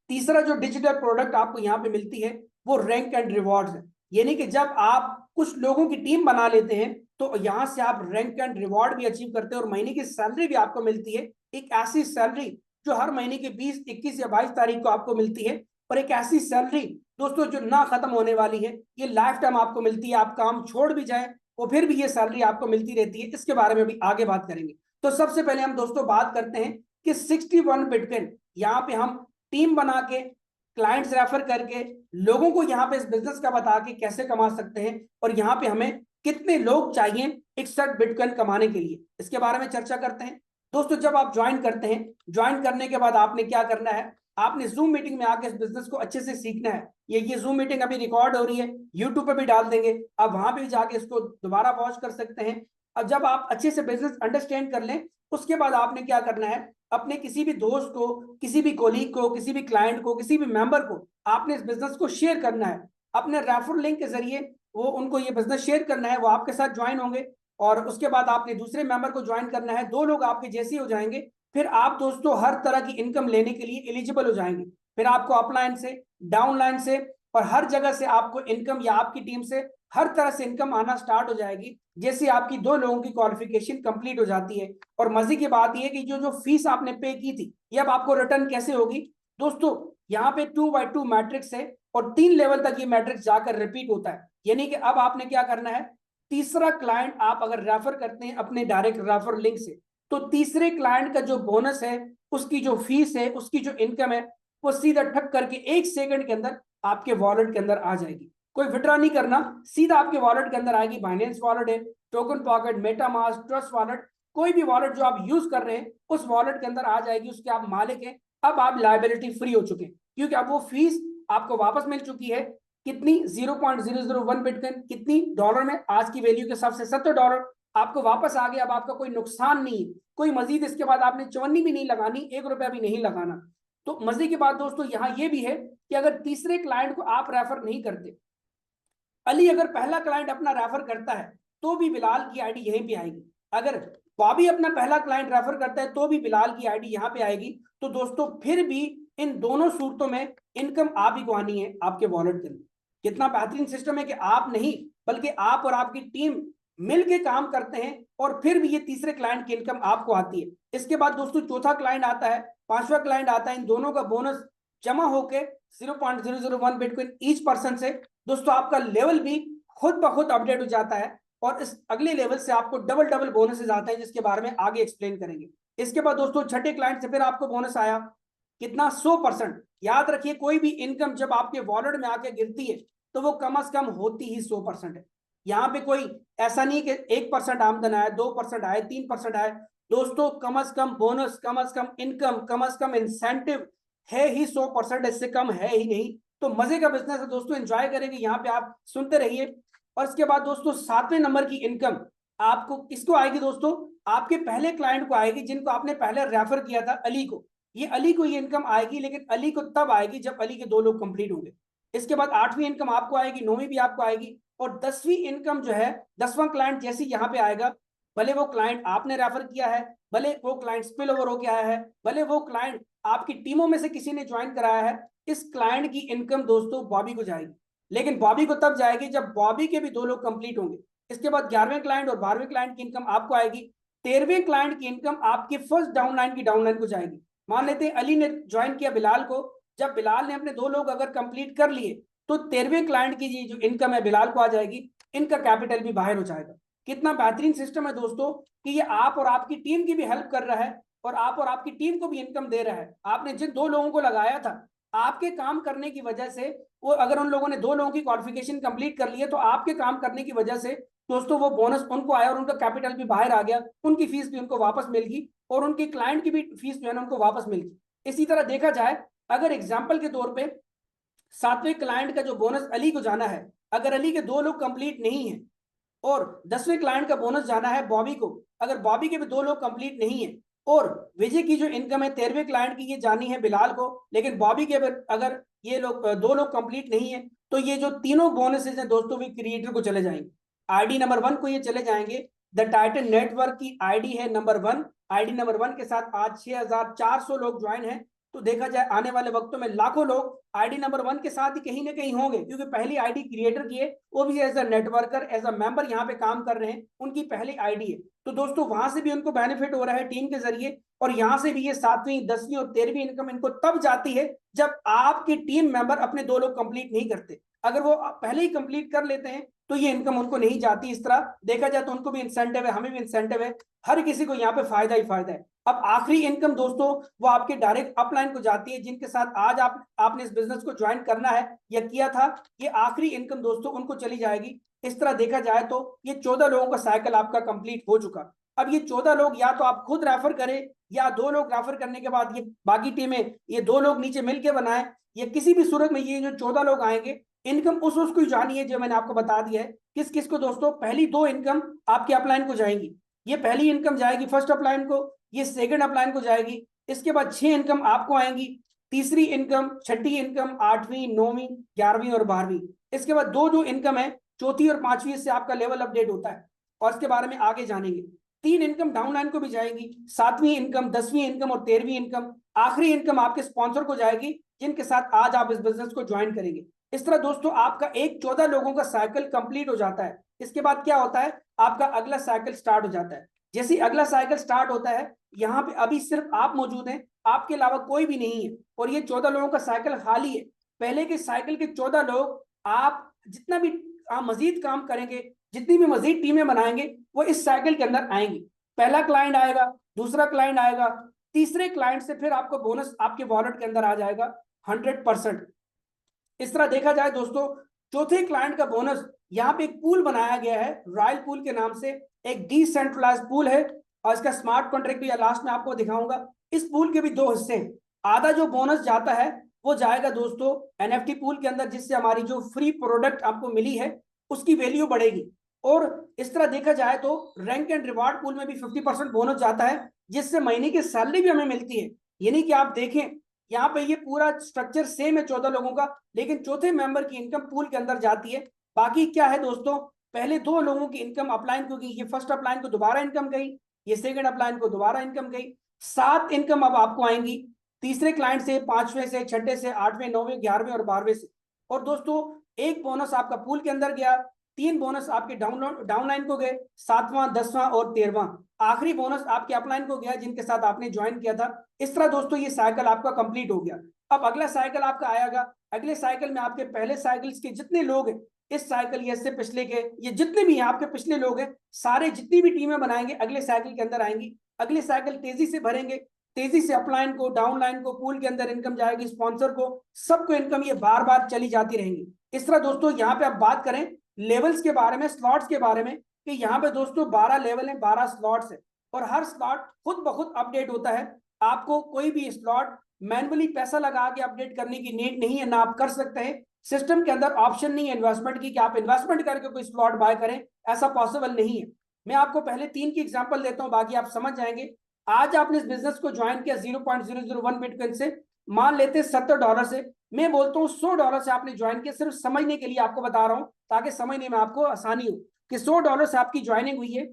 तीसरा जो डिजिटल प्रोडक्ट आपको यहाँ पे मिलती है वो रैंक एंड रिवॉर्ड्स है, यानी कि जब आप कुछ लोगों की टीम बना लेते हैं तो यहां से आप रैंक एंड रिवॉर्ड भी अचीव करते हैं और महीने की सैलरी भी आपको मिलती है। एक ऐसी सैलरी जो हर महीने के 20, 21 या 22 तारीख को आपको मिलती है, और एक ऐसी सैलरी दोस्तों जो ना खत्म होने वाली है, ये लाइफ टाइम आपको मिलती है। आप काम छोड़ भी जाए और फिर भी ये सैलरी आपको मिलती रहती है। इसके बारे में भी आगे बात करेंगे। तो सबसे पहले हम दोस्तों बात करते हैं कि 61 बिटकॉइन यहाँ पे हम टीम बना के, क्लाइंट्स रेफर करके, लोगों को यहाँ पे इस बिजनेस का बता के कैसे कमा सकते हैं, और यहाँ पे हमें कितने लोग चाहिए 61 बिटकॉइन कमाने के लिए, इसके बारे में चर्चा करते हैं। दोस्तों जब आप ज्वाइन करते हैं, ज्वाइन करने के बाद आपने क्या करना है, आपने जूम मीटिंग में आके इस बिजनेस को अच्छे से सीखना है। ये जूम मीटिंग अभी रिकॉर्ड हो रही है, यूट्यूब पे भी डाल देंगे, आप वहां पे भी जाके इसको दोबारा वॉच कर सकते हैं। अब जब आप अच्छे से बिजनेस अंडरस्टैंड कर लें, उसके बाद आपने क्या करना है, अपने किसी भी दोस्त को, किसी भी कोलीग को, किसी भी क्लाइंट को, किसी भी मेंबर को आपने इस बिजनेस को शेयर करना है। अपने रेफर लिंक के जरिए वो उनको ये बिजनेस शेयर करना है, वो आपके साथ ज्वाइन होंगे, और उसके बाद आपने दूसरे मेंबर को ज्वाइन करना है। 2 लोग आपके जैसे हो जाएंगे, फिर आप दोस्तों हर तरह की इनकम लेने के लिए एलिजिबल हो जाएंगे। फिर आपको अपलाइन से, डाउनलाइन से और हर जगह से आपको इनकम, या आपकी टीम से हर तरह से इनकम आना स्टार्ट हो जाएगी, जैसे आपकी 2 लोगों की क्वालिफिकेशन कंप्लीट हो जाती है। और मजे की बात यह कि जो जो फीस आपने पे की थी, ये अब आपको रिटर्न कैसे होगी दोस्तों, यहाँ पे 2x2 मैट्रिक्स है और 3 लेवल तक ये मैट्रिक्स जाकर रिपीट होता है। यानी कि अब आपने क्या करना है, तीसरा क्लाइंट आप अगर रेफर करते हैं अपने डायरेक्ट रेफर लिंक से, तो तीसरे क्लाइंट का जो बोनस है, उसकी जो फीस है, उसकी जो इनकम है, वो सीधा ठक करके 1 सेकंड के अंदर आपके वॉलेट के अंदर आ जाएगी। कोई विड्रॉ नहीं करना, सीधा आपके वॉलेट के अंदर आएगी। बाइनेंस वॉलेट है, token pocket, MetaMask, trust wallet, कोई भी वॉलेट जो आप यूज कर रहे हैं उस वॉलेट के अंदर आ जाएगी, उसके आप मालिक हैं। अब आप लायबिलिटी फ्री हो चुके हैं, क्योंकि अब वो फीस आपको वापस मिल चुकी है। कितनी, 0.001 बिटकॉइन, कितनी डॉलर में, आज की वैल्यू के हिसाब से $70 आपको वापस आ गया। अब आपका कोई नुकसान नहीं है, कोई मजीद इसके बाद आपने चवन्नी भी नहीं लगानी, 1 रुपया भी नहीं लगाना। तो मजे की बात दोस्तों यहाँ ये भी है कि अगर तीसरे क्लाइंट को आप रेफर नहीं करते, अली अगर पहला क्लाइंट अपना रेफर करता है तो भी बिलाल की आईडी यहीं पे आएगी। अगर बॉबी अपना पहला क्लाइंट रेफर करता है तो भी बिलाल की आईडी यहाँ पे आएगी। तो दोस्तों फिर भी इन दोनों सूरतों में इनकम आप ही को आनी है आपके वॉलेट के अंदर। कितना बेहतरीन सिस्टम है कि आप नहीं बल्कि आप और आपकी टीम मिलके काम करते हैं और फिर भी ये तीसरे क्लाइंट की इनकम आपको आती है। इसके बाद दोस्तों चौथा क्लाइंट आता है, 5वां क्लाइंट आता है। इन दोनों का बोनस जमा होके 0.001 बिटकॉइन ईच पर्सन से दोस्तों आपका लेवल भी खुद ब खुद अपडेट हो जाता है, और इस अगले लेवल से आपको डबल डबल बोनसेस आते हैं, जिसके बारे में आगे एक्सप्लेन करेंगे। इसके बाद दोस्तों छठे क्लाइंट से फिर आपको बोनस आया, कितना, 100%। याद रखिए कोई भी इनकम जब आपके वॉलेट में आके गिरती है तो वो कम से कम होती ही 100% है। यहाँ पे कोई ऐसा नहीं कि 1% आमदन आए, 2% आए, 3% आए। दोस्तों कम से कम बोनस, कम से कम इनकम, कम से कम इंसेंटिव है ही 100%, इससे कम है ही नहीं। तो मजे का बिजनेस है दोस्तों, एंजॉय करेंगे, यहाँ पे आप सुनते रहिए। और इसके बाद दोस्तों 7वें नंबर की इनकम आपको किसको आएगी दोस्तों, आपके पहले क्लाइंट को आएगी, जिनको आपने पहले रेफर किया था, अली को। ये अली को ये इनकम आएगी, लेकिन अली को तब आएगी जब अली के 2 लोग कंप्लीट होंगे। इसके बाद 8वीं इनकम आपको आएगी, 9वीं भी आपको आएगी, और 10वीं इनकम जो है, 10वां क्लाइंट जैसे यहाँ पे आएगा, भले वो क्लाइंट आपने रेफर किया है, भले वो क्लाइंट स्पिल ओवर होके आया है, भले वो क्लाइंट आपकी टीमों में से किसी ने ज्वाइन कराया है, इस क्लाइंट की इनकम दोस्तों बॉबी को जाएगी। लेकिन बॉबी को तब जाएगी जब बॉबी के भी 2 लोग कंप्लीट होंगे। इसके बाद 11वें क्लाइंट और 12वें क्लाइंट की इनकम आपको आएगी। 13वें क्लाइंट की इनकम आपकी फर्स्ट डाउनलाइन की डाउनलाइन को जाएगी। मान लेते हैं अली ने ज्वाइन किया बिलाल को, जब बिलाल ने अपने 2 लोग अगर कंप्लीट कर लिए तो 13वें क्लाइंट की जो इनकम है बिलाल को आ जाएगी, इनका कैपिटल भी बाहर हो जाएगा। कितना बेहतरीन सिस्टम है दोस्तों कि ये आप और आपकी टीम की भी हेल्प कर रहा है और आप और आपकी टीम को भी इनकम दे रहा है। आपने जिन 2 लोगों को लगाया था, आपके काम करने की वजह से वो, अगर उन लोगों ने 2 लोगों की क्वालिफिकेशन कंप्लीट कर ली है, तो आपके काम करने की वजह से दोस्तों वो बोनस उनको आया और उनका कैपिटल भी बाहर आ गया, उनकी फीस भी उनको वापस मिल गई और उनकी क्लाइंट की भी फीस जो है ना उनको वापस मिल गई। इसी तरह देखा जाए, अगर एग्जाम्पल के तौर पर 7वें क्लाइंट का जो बोनस अली को जाना है, अगर अली के 2 लोग कंप्लीट नहीं है और 10वें क्लाइंट का बोनस जाना है बॉबी को। अगर बॉबी के भी 2 लोग कंप्लीट नहीं है, और विजय की जो इनकम है 13वें क्लाइंट की, ये जानी है बिलाल को, लेकिन बॉबी के अगर ये लोग 2 लोग कंप्लीट नहीं है, तो ये जो तीनों बोनसेस हैं दोस्तों भी क्रिएटर को चले जाएंगे। आईडी नंबर 1 को ये चले जाएंगे। द टाइटन नेटवर्क की आईडी है नंबर 1। आईडी नंबर 1 के साथ आज 6400 लोग ज्वाइन हैं। तो देखा जाए आने वाले वक्तों में लाखों लोग आईडी नंबर 1 के साथ ही कहीं ना कहीं होंगे, क्योंकि पहली आईडी क्रिएटर की है, वो भी as a networker, as a member यहाँ पे काम कर रहे हैं, उनकी पहली आईडी है। तो दोस्तों वहां से भी उनको बेनिफिट हो रहा है टीम के जरिए, और यहाँ से भी ये 7वीं 10वीं और 13वीं इनकम इनको तब जाती है जब आपकी टीम मेंबर अपने 2 लोग कंप्लीट नहीं करते। अगर वो पहले ही कंप्लीट कर लेते हैं तो ये इनकम उनको नहीं जाती। इस तरह देखा जाए तो उनको भी इंसेंटिव है, हमें भी इंसेंटिव है, हर किसी को यहाँ पे फायदा ही फायदा है। अब आखिरी इनकम दोस्तों वो आपके डायरेक्ट अपलाइन को जाती है, जिनके साथ आज आपने इस बिजनेस को ज्वाइन करना है या किया था, ये आखिरी इनकम दोस्तों उनको चली जाएगी। इस तरह देखा जाए तो ये 14 लोगों का साइकिल आपका कंप्लीट हो चुका। अब ये 14 लोग या तो आप खुद रेफर करें, या 2 लोग रेफर करने के बाद ये बाकी टीमें ये 2 लोग नीचे मिलकर बनाए, या किसी भी सूरत में ये जो 14 लोग आएंगे, इनकम उसको जानी है जो मैंने आपको बता दिया है। किस किस को दोस्तों, पहली 2 इनकम आपके अपलाइन को जाएंगी। ये पहली इनकम जाएगी फर्स्ट अपलाइन को, ये सेकंड अपलाइन को जाएगी। इसके बाद 6 इनकम आपको आएंगी, तीसरी इनकम, छठी इनकम, 8वीं, 9वीं, 11वीं और 12वीं। इसके बाद 2 जो इनकम है चौथी और 5वीं, इससे आपका लेवल अपडेट होता है, और इसके बारे में आगे जानेंगे। 3 इनकम डाउनलाइन को भी जाएगी, 7वीं इनकम, 10वीं इनकम और 13वीं इनकम। आखिरी इनकम आपके स्पॉन्सर को जाएगी, जिनके साथ आज आप इस बिजनेस को ज्वाइन करेंगे। इस तरह दोस्तों आपका एक 14 लोगों का साइकिल कंप्लीट हो जाता है। इसके बाद क्या होता है, आपका अगला साइकिल स्टार्ट हो जाता है। जैसे अगला साइकिल स्टार्ट होता है, यहाँ पे अभी सिर्फ आप मौजूद हैं, आपके अलावा कोई भी नहीं है, और ये 14 लोगों का साइकिल खाली है। पहले के साइकिल के 14 लोग, आप जितना भी आप मजीद काम करेंगे, जितनी भी मजीद टीमें बनाएंगे, वो इस साइकिल के अंदर आएंगी। पहला क्लाइंट आएगा, दूसरा क्लाइंट आएगा, तीसरे क्लाइंट से फिर आपको बोनस आपके वॉलेट के अंदर आ जाएगा 100%। इस तरह देखा जाए दोस्तों, चौथे क्लाइंट का बोनस, यहाँ पे एक पूल बनाया गया है रॉयल पूल के नाम से, एक डिसेंट्रलाइज पूल है, और इसका स्मार्ट कॉन्ट्रैक्ट भी लास्ट में आपको दिखाऊंगा। इस पूल के भी 2 हिस्से हैं। आधा जो बोनस जाता है वो जाएगा दोस्तों एनएफटी पूल के अंदर, जिससे हमारी जो फ्री प्रोडक्ट आपको मिली है उसकी वैल्यू बढ़ेगी। और इस तरह देखा जाए तो रैंक एंड रिवार्ड पूल में भी 50% बोनस जाता है, जिससे महीने की सैलरी भी हमें मिलती है। यानी कि आप देखें यहाँ पे ये पूरा स्ट्रक्चर सेम है 14 लोगों का, लेकिन चौथे मेंबर की इनकम पूल के अंदर जाती है। बाकी क्या है दोस्तों, पहले 2 लोगों की इनकम अपलाइन को गई, ये फर्स्ट अपलाइन को दोबारा इनकम गई, ये सेकंड अपलाइन को दोबारा इनकम गई। 7 इनकम अब आपको आएंगी, तीसरे क्लाइंट से, 5वें से, छठे से, 8वें, 9वें, 11वें और 12वें से। और दोस्तों एक बोनस आपका पूल के अंदर गया, 3 बोनस आपके डाउनलाइन को गए, 7वां, 10वां और 13वां। आखिरी बोनस आपके अपलाइन को गया, जिनके साथ आपने ज्वाइन किया था। इस तरह दोस्तों ये साइकिल आपका कंप्लीट हो गया। अब अगला साइकिल आपका आएगा। अगले साइकिल में आपके पहले साइकिल्स के जितने लोग हैं, इस साइकिल या इससे पिछले के, ये जितने भी हैं आपके पिछले लोग हैं, सारे जितनी भी टीमें बनाएंगे अगले साइकिल के अंदर आएंगी। अगले साइकिल तेजी से भरेंगे, तेजी से अपलाइन को, डाउनलाइन को, पूल के अंदर इनकम जाएगी, स्पॉन्सर को, सबको इनकम ये बार बार चली जाती रहेंगी। इस तरह दोस्तों यहाँ पे आप बात करें लेवल्स के बारे में, स्लॉट्स के बारे में, कि यहाँ पे दोस्तों 12 लेवल है, 12 स्लॉट्स है, और हर स्लॉट खुद ब खुद अपडेट होता है। आपको कोई भी स्लॉट मैनुअली पैसा लगा के अपडेट करने की नीड नहीं है, ना आप कर सकते हैं। सिस्टम के अंदर ऑप्शन नहीं है इन्वेस्टमेंट की, कि आप इन्वेस्टमेंट करके कोई स्लॉट बाय करें, ऐसा पॉसिबल नहीं है। मैं आपको पहले 3 की एग्जांपल देता हूं, बाकी आप समझ जाएंगे। आज आपने इस बिजनेस को ज्वाइन किया 0.001 बिटकॉइन से, मान लेते हैं $70 से, मैं बोलता हूँ $100 से आपने ज्वाइन किया। सिर्फ समझने के लिए आपको बता रहा हूं, ताकि समझने में आपको आसानी हो कि $100 से आपकी ज्वाइनिंग हुई है।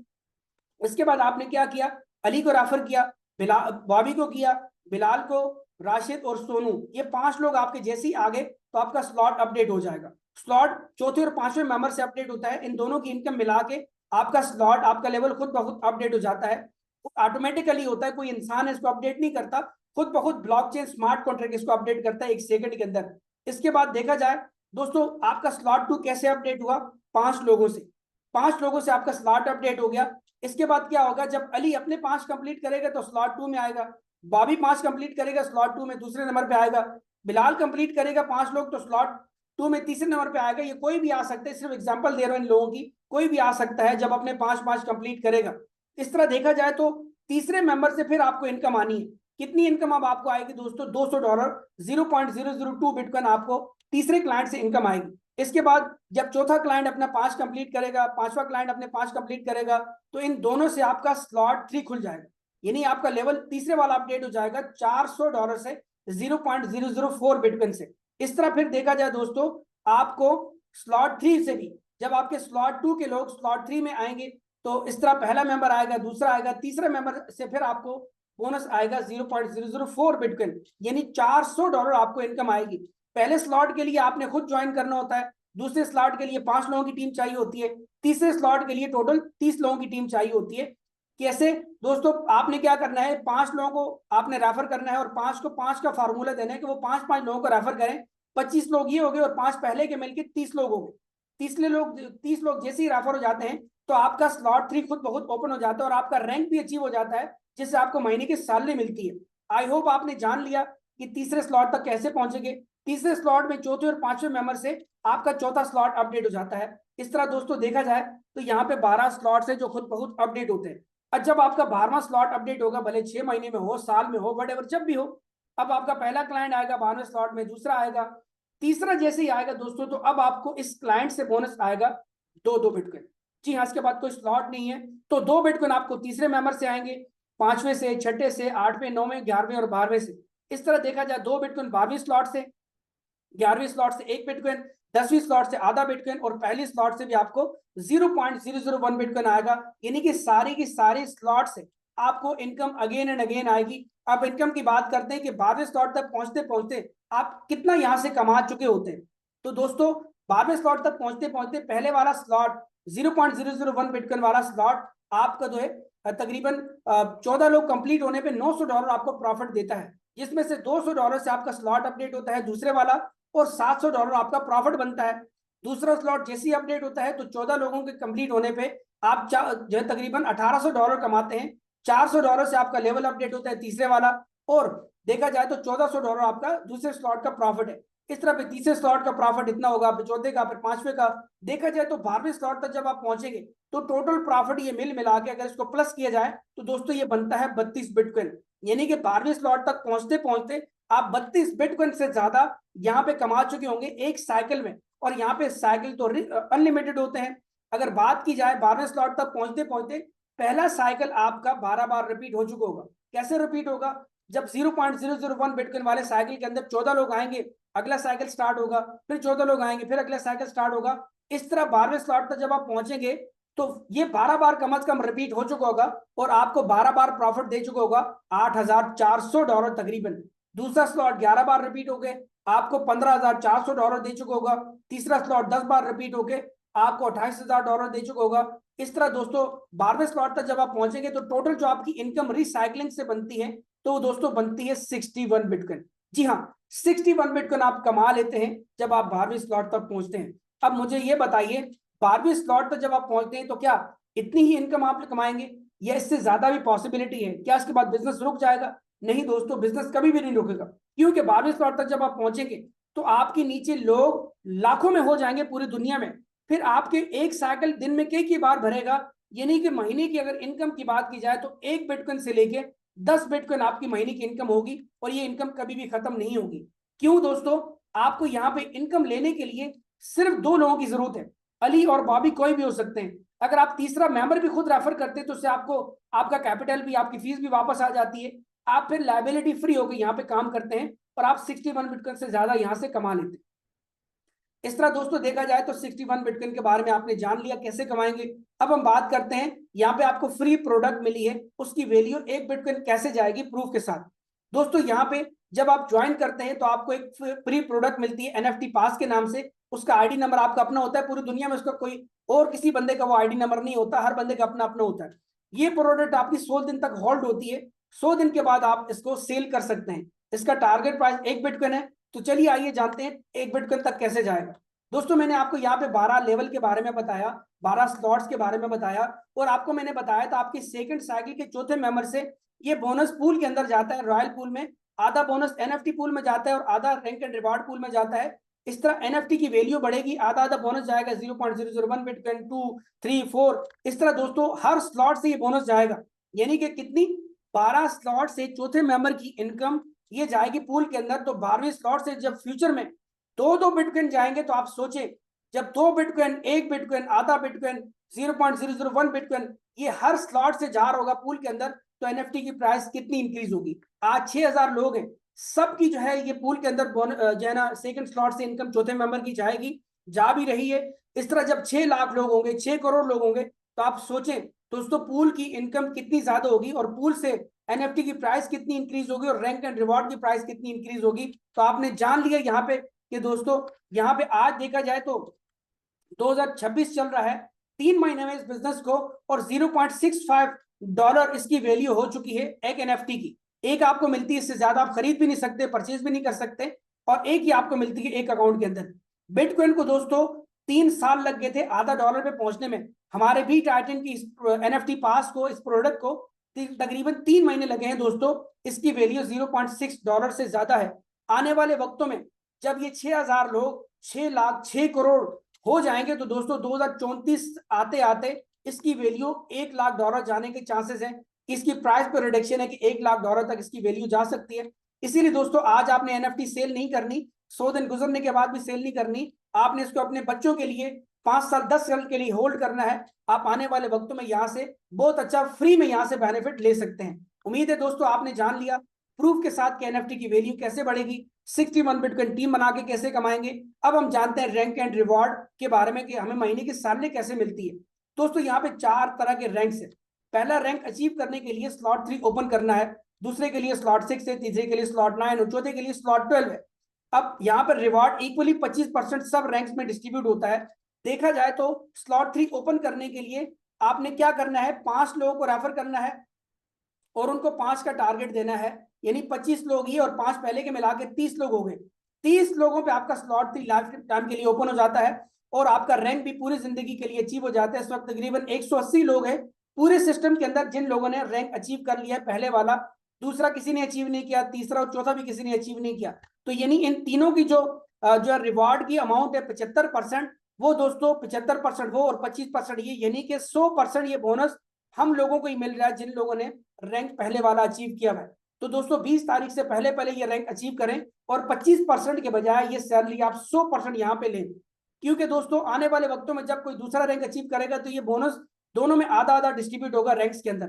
इसके बाद आपने क्या किया, अली को रेफर किया, बॉबी को किया, बिलाल को, राशिद और सोनू, ये 5 लोग आपके जैसे ही आगे, तो आपका स्लॉट अपडेट हो जाएगा। स्लॉट चौथे और 5वें मेंबर से अपडेट होता है, इन दोनों की इनकम मिला के आपका स्लॉट, आपका लेवल खुद ब खुद अपडेट हो जाता है। ऑटोमेटिकली होता है, कोई इंसान इसको अपडेट नहीं करता, खुद ब खुद ब्लॉकचेन स्मार्ट कॉन्ट्रैक्ट इसको अपडेट करता है 1 सेकंड के अंदर। इसके बाद देखा जाए दोस्तों, आपका स्लॉट 2 कैसे अपडेट हुआ, 5 लोगों से, 5 लोगों से आपका स्लॉट अपडेट हो गया। इसके बाद क्या होगा, जब अली अपने 5 कंप्लीट करेगा तो स्लॉट 2 में आएगा, बॉबी 5 कंप्लीट करेगा स्लॉट 2 में दूसरे नंबर पे आएगा, बिलाल कंप्लीट करेगा 5 लोग तो स्लॉट 2 में तीसरे नंबर पे आएगा। ये कोई भी आ सकता है, सिर्फ एग्जांपल दे रहा हूं इन लोगों की, कोई भी आ सकता है जब अपने 5 कंप्लीट करेगा। इस तरह देखा जाए तो तीसरे मेंबर से फिर आपको इनकम आनी है। कितनी इनकम अब आपको आएगी दोस्तों, $200, $0.002 बिटकॉइन आपको तीसरे क्लाइंट से इनकम आएगी। इसके बाद जब चौथा क्लाइंट अपना 5 कंप्लीट करेगा, पांचवा क्लाइंट अपने 5 कंप्लीट करेगा, तो इन दोनों से आपका स्लॉट 3 खुल जाएगा, यानी आपका लेवल तीसरे वाला अपडेट हो जाएगा $400 से 0.004 बिटकॉइन से। इस तरह फिर देखा जाए दोस्तों, आपको स्लॉट 3 से भी जब आपके स्लॉट 2 के लोग स्लॉट 3 में आएंगे, तो इस तरह पहला मेंबर आएगा, दूसरा आएगा, तीसरा मेंबर से फिर आपको बोनस आएगा 0.004 बिटकॉइन, यानी $400 आपको इनकम आएगी। पहले स्लॉट के लिए आपने खुद ज्वाइन करना होता है, दूसरे स्लॉट के लिए 5 लोगों की टीम चाहिए होती है, तीसरे स्लॉट के लिए टोटल 30 लोगों की टीम चाहिए होती है। कैसे दोस्तों, आपने क्या करना है, 5 लोगों को आपने रेफर करना है और 5 को 5 का फार्मूला देना है कि वो 5-5 लोगों को रेफर करें। 25 लोग ये हो गए और 5 पहले के मिलकर 30 लोग हो गए। 30 लोग जैसे ही रेफर हो जाते हैं तो आपका स्लॉट 3 खुद बहुत ओपन हो जाता है और आपका रैंक भी अचीव हो जाता है, जिससे आपको महीने की सैलरी मिलती है। आई होप आपने जान लिया कि तीसरे स्लॉट तक कैसे पहुंचेंगे। तीसरे स्लॉट में चौथे और पांचवें मेंबर से आपका चौथा स्लॉट अपडेट हो जाता है। इस तरह दोस्तों देखा जाए तो यहाँ पे 12 स्लॉट्स है जो खुद बहुत अपडेट होते हैं। अब जब आपका 12वां स्लॉट अपडेट होगा, भले 6 महीने में हो, साल में हो, वट एवर जब भी हो, अब आपका पहला क्लाइंट आएगा 12वें स्लॉट में, दूसरा आएगा, तीसरा जैसे ही आएगा दोस्तों, तो अब आपको इस क्लाइंट से बोनस आएगा 2 बिटकॉइन। जी हाँ, इसके बाद कोई स्लॉट नहीं है, तो 2 बिटकॉइन आपको तीसरे मेंबर से आएंगे, 5वें से, 6ठे से, 8वें, 9वें, 11वें और 12वें से। इस तरह देखा जाए 2 बिटकॉइन 12वीं स्लॉट से, 11वीं स्लॉट से 1 बिटकॉइन, 10वीं स्लॉट से आधा बिटकॉइन और पहली स्लॉट से भी आपको 0.001 बिटकॉइन आएगा, यानी कि सारी की सारी स्लॉट से आपको इनकम अगेन एंड अगेन आएगी। अब इनकम की बात करते हैं कि 12वें स्लॉट तक पहुंचते पहुंचते आप कितना यहां से कमा चुके होते हैं। तो दोस्तों 12वें स्लॉट तक पहुंचते पहुंचते पहले वाला स्लॉट 0.001 बिटकॉइन वाला स्लॉट आपका जो है तकरीबन 14 लोग कंप्लीट होने पे $900 आपको प्रॉफिट देता है, जिसमें से $200 से आपका स्लॉट अपडेट होता है दूसरे वाला और $700 आपका प्रॉफिट बनता है। दूसरा स्लॉट जैसे ही अपडेट होता है तो 14 लोगों के कंप्लीट होने पे आप जो है तकरीबन $1800 कमाते हैं। $400 से आपका लेवल अपडेट होता है तीसरे वाला, और देखा जाए तो $1400 आपका दूसरे स्लॉट का प्रॉफिट है। इस तरह पे तीसरे स्लॉट का प्रॉफिट इतना होगा, फिर चौथे का, फिर 5वें का। देखा जाए तो 12वें स्लॉट तक जब आप पहुंचेंगे तो टोटल प्रॉफिट ये मिला के अगर इसको प्लस किया जाए तो दोस्तों ये बनता है 32 बिटकॉइन, यानी कि 12वें स्लॉट तक पहुंचते पहुंचते आप 32 बिटकॉइन से ज्यादा यहाँ पे कमा चुके होंगे एक साइकिल में। और यहाँ पे साइकिल तो अनलिमिटेड होते हैं। अगर बात की जाए 12वें स्लॉट तक पहुंचते पहुंचते पहला साइकिल आपका 12 बार रिपीट हो चुका होगा। कैसे रिपीट होगा, जब 0.001 बिटकॉइन वाले साइकिल के अंदर 14 लोग आएंगे, अगला साइकिल स्टार्ट होगा, फिर 14 लोग आएंगे, फिर अगला साइकिल स्टार्ट होगा। इस तरह 12वें स्लॉट तक जब आप पहुंचेंगे तो ये 12 बार कम से कम रिपीट हो चुका होगा और आपको 12 बार प्रॉफिट दे चुका होगा $8400 तकरीबन। दूसरा स्लॉट 11 बार रिपीट हो गए, आपको $15400 दे चुका होगा। तीसरा स्लॉट 10 बार रिपीट होके आपको $28000 दे चुका होगा। इस तरह दोस्तों 12वें स्लॉट तक जब आप पहुंचेंगे तो टोटल जो आपकी इनकम रिसाइकलिंग से बनती है तो दोस्तों बनती है 61 बिटकॉइन। जी हाँ, 61 बिटकॉइन आप कमा लेते हैं जब आप 12वीं स्लॉट तक पहुंचते हैं। अब मुझे ये बताइए, 12वीं स्लॉट तक जब आप पहुंचते हैं तो क्या इतनी ही इनकम आप कमाएंगे या इससे ज्यादा भी पॉसिबिलिटी है? क्या इसके बाद बिजनेस रुक जाएगा? नहीं दोस्तों, बिजनेस कभी भी नहीं रुकेगा, क्योंकि 12वीं स्लॉट तक जब आप पहुंचेंगे तो आपके नीचे लोग लाखों में हो जाएंगे पूरी दुनिया में। फिर आपके एक साइकिल दिन में कई बार भरेगा, यानी कि महीने की अगर इनकम की बात की जाए तो 1 बिटकॉइन से लेके 10 बिटकॉइन आपकी महीने की इनकम होगी और ये इनकम कभी भी खत्म नहीं होगी। क्यों दोस्तों? आपको यहाँ पे इनकम लेने के लिए सिर्फ 2 लोगों की जरूरत है, अली और बॉबी, कोई भी हो सकते हैं। अगर आप तीसरा मेंबर भी खुद रेफर करते हैं तो उससे आपको आपका कैपिटल भी, आपकी फीस भी वापस आ जाती है। आप फिर लायबिलिटी फ्री होकर यहाँ पे काम करते हैं और आप 61 बिटकॉइन से ज्यादा यहाँ से कमा लेते हैं। इस तरह दोस्तों देखा जाए तो 61 बिटकॉइन के बारे में आपने जान लिया कैसे कमाएंगे। अब हम बात करते हैं, यहाँ पे आपको फ्री प्रोडक्ट मिली है, उसकी वैल्यू 1 बिटकॉइन कैसे जाएगी प्रूफ के साथ। दोस्तों यहाँ पे जब आप ज्वाइन करते हैं तो आपको एक फ्री प्रोडक्ट मिलती है NFT पास के नाम से। उसका आईडी नंबर आपका अपना होता है, पूरी दुनिया में उसका कोई और किसी बंदे का वो आईडी नंबर नहीं होता, हर बंदे का अपना अपना होता है। ये प्रोडक्ट आपकी 100 दिन तक होल्ड होती है, 100 दिन के बाद आप इसको सेल कर सकते हैं। इसका टारगेट प्राइस 1 बिटकॉइन है। तो चलिए आइए जानते हैं 1 बिटकॉइन तक कैसे जाएगा। दोस्तों मैंने आपको यहाँ पे 12 लेवल के बारे में बताया, 12 स्लॉट्स के बारे में बताया, और आपको मैंने बताया था आपके सेकंड साइकिल के चौथे मेंबर से ये बोनस पूल के अंदर जाता है, रॉयल पूल में। आधा बोनस NFT पूल में जाता है और आधा रैंक एंड रिवार्ड पूल में जाता है। इस तरह NFT की वैल्यू बढ़ेगी, आधा आधा बोनस जाएगा, 0.001 बिटकॉइन, 2, 3, 4। इस तरह दोस्तों हर स्लॉट से ये बोनस जाएगा, यानी कि कितनी, 12 स्लॉट से चौथे मेंबर की इनकम ये जाएगी पूल के अंदर। तो 12वें स्लॉट से जब फ्यूचर में 2-2 बिटकॉइन जाएंगे तो आप सोचें जब 2 बिटकॉइन, 1 बिटकॉइन, आधा बिटकॉइन, 0.001 बिटकॉइन ये हर स्लॉट से जा रहा होगा पूल के अंदर, तो एनएफटी की प्राइस कितनी इंक्रीज होगी। आज 6000 लोग हैं, सबकी जो है ये पूल के अंदर जो है ना सेकंड स्लॉट से इनकम चौथे मेंबर की जाएगी, जा भी रही है। इस तरह जब 6 लाख लोग होंगे, 6 करोड़ लोग होंगे, तो आप सोचें दोस्तों पूल की इनकम कितनी ज्यादा होगी और पूल से एनएफटी की प्राइस कितनी इंक्रीज होगी और रैंक एंड रिवॉर्ड की प्राइस कितनी इंक्रीज होगी। तो आपने जान लिया यहाँ पे कि दोस्तों यहाँ पे आज देखा जाए तो 2026 चल रहा है, 3 महीने में इस बिजनेस को और $0.65 इसकी वैल्यू हो चुकी है एक एनएफटी की। एक आपको मिलती है, इससे ज्यादा आप खरीद भी नहीं सकते, परचेज भी नहीं कर सकते, और एक ही आपको मिलती है एक अकाउंट के अंदर। बिटकॉइन को दोस्तों 3 साल लग गए थे आधा डॉलर पे पहुंचने में। हमारे भी टाइटन की एनएफटी पास को, इस प्रोडक्ट को तकरीबन 3 महीने लगे हैं दोस्तों। इसकी वैल्यू $0.6 से ज्यादा है। आने वाले वक्तों में जब ये 6000 लोग 6 लाख 6 करोड़ हो जाएंगे तो दोस्तों 2034 आते आते इसकी वैल्यू $1 लाख जाने के चांसेस हैं। इसकी प्राइस पर रिडक्शन है कि $1 लाख तक इसकी वैल्यू जा सकती है। इसीलिए दोस्तों आज आपने एनएफटी सेल नहीं करनी, 100 दिन गुजरने के बाद भी सेल नहीं करनी, आपने इसको अपने बच्चों के लिए 5 साल 10 साल के लिए होल्ड करना है। आप आने वाले वक्तों में यहाँ से बहुत अच्छा फ्री में यहाँ से बेनिफिट ले सकते हैं। उम्मीद है दोस्तों आपने जान लिया प्रूफ के साथ कि एनएफटी की वैल्यू कैसे बढ़ेगी, 61 बिटकॉइन टीम बना के कैसे कमाएंगे। अब हम जानते हैं रैंक एंड रिवॉर्ड के बारे में कि हमें महीने की सैलरी कैसे मिलती है। दोस्तों यहाँ पे 4 तरह के रैंक्स है। पहला रैंक अचीव करने के लिए स्लॉट 3 ओपन करना है, दूसरे के लिए स्लॉट 6 है, तीसरे के लिए स्लॉट 9 और चौथे के लिए स्लॉट 12 है। अब यहाँ पर रिवॉर्ड इक्वली 25% सब रैंक्स में डिस्ट्रीब्यूट होता है। देखा जाए तो स्लॉट 3 ओपन करने के लिए आपने क्या करना है, 5 लोगों को रेफर करना है और उनको 5 का टारगेट देना है, यानी 25 लोग ही और 5 पहले के मिला के 30 लोग हो गए। 30 लोगों पे आपका स्लॉट 3 लाइफ टाइम के लिए ओपन हो जाता है और आपका रैंक भी पूरी जिंदगी के लिए अचीव हो जाता है। इस वक्त तकरीबन 180 लोग हैं पूरे सिस्टम के अंदर जिन लोगों ने रैंक अचीव कर लिया है, पहले वाला, दूसरा किसी ने अचीव नहीं किया, तीसरा और चौथा भी किसी ने अचीव नहीं किया। तो यानी इन तीनों की जो रिवॉर्ड की अमाउंट है 75%, वो दोस्तों 75% वो और 25% ये, यानी कि 100% ये बोनस हम लोगों को ही मिल रहा है जिन लोगों ने रैंक पहले वाला अचीव किया है। तो दोस्तों 20 तारीख से पहले पहले ये रैंक अचीव करें और 25% के बजाय ये सैलरी आप 100% यहाँ पे लें, क्योंकि दोस्तों आने वाले वक्तों में जब कोई दूसरा रैंक अचीव करेगा तो ये बोनस दोनों में आधा आधा डिस्ट्रीब्यूट होगा रैंक्स के अंदर,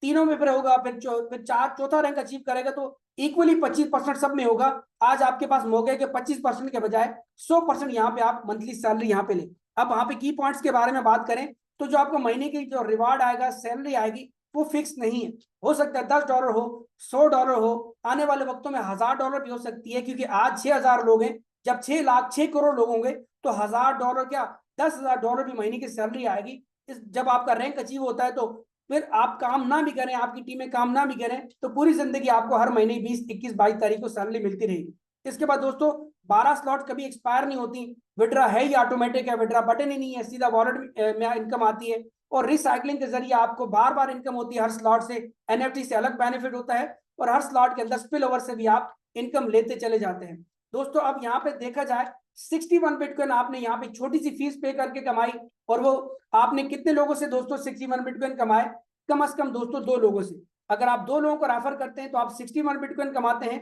तीनों में फिर होगा, फिर चौथा रैंक अचीव करेगा तो इक्वली 25% सब में होगा। आज आपके पास मौके के 25% के बजाय 100% यहाँ पे आप मंथली सैलरी यहाँ पे लें। अब वहां पे की पॉइंट्स के बारे में बात करें तो जो आपको महीने की जो रिवार्ड आएगा, सैलरी आएगी, वो फिक्स नहीं है। हो सकता है $10 हो, $100 हो, आने वाले वक्तों में $1000 भी हो सकती है, क्योंकि आज 6000 लोग हैं। जब 6 लाख 6 करोड़ लोग होंगे तो $1000 क्या $10,000 भी महीने की सैलरी आएगी। जब आपका रैंक अचीव होता है तो फिर आप काम ना भी करें, आपकी टीमें काम ना भी करें, तो पूरी जिंदगी आपको हर महीने 20, 21, 22 तारीख को सैलरी मिलती रहेगी। इसके बाद दोस्तों 12 स्लॉट कभी एक्सपायर नहीं होती। विड्रा है ही ऑटोमेटिक है, विड्रा बटन ही नहीं है, सीधा वॉलेट में इनकम आती है और रिसाइकलिंग के जरिए आपको बार बार इनकम होती है। हर स्लॉट से एनएफटी से अलग बेनिफिट होता है और हर स्लॉट के अंदर स्पिल ओवर से भी आप इनकम लेते चले जाते हैं। दोस्तों अब यहाँ पे देखा जाए 61 बिटकॉइन आपने यहाँ पे छोटी सी फीस पे करके कमाई, और वो आपने कितने लोगों से दोस्तों 61 बिटकॉइन कमाए, कम से कम दोस्तों 2 लोगों से। अगर आप 2 लोगों को रेफर करते हैं तो आप 61 बिटकॉइन कमाते हैं।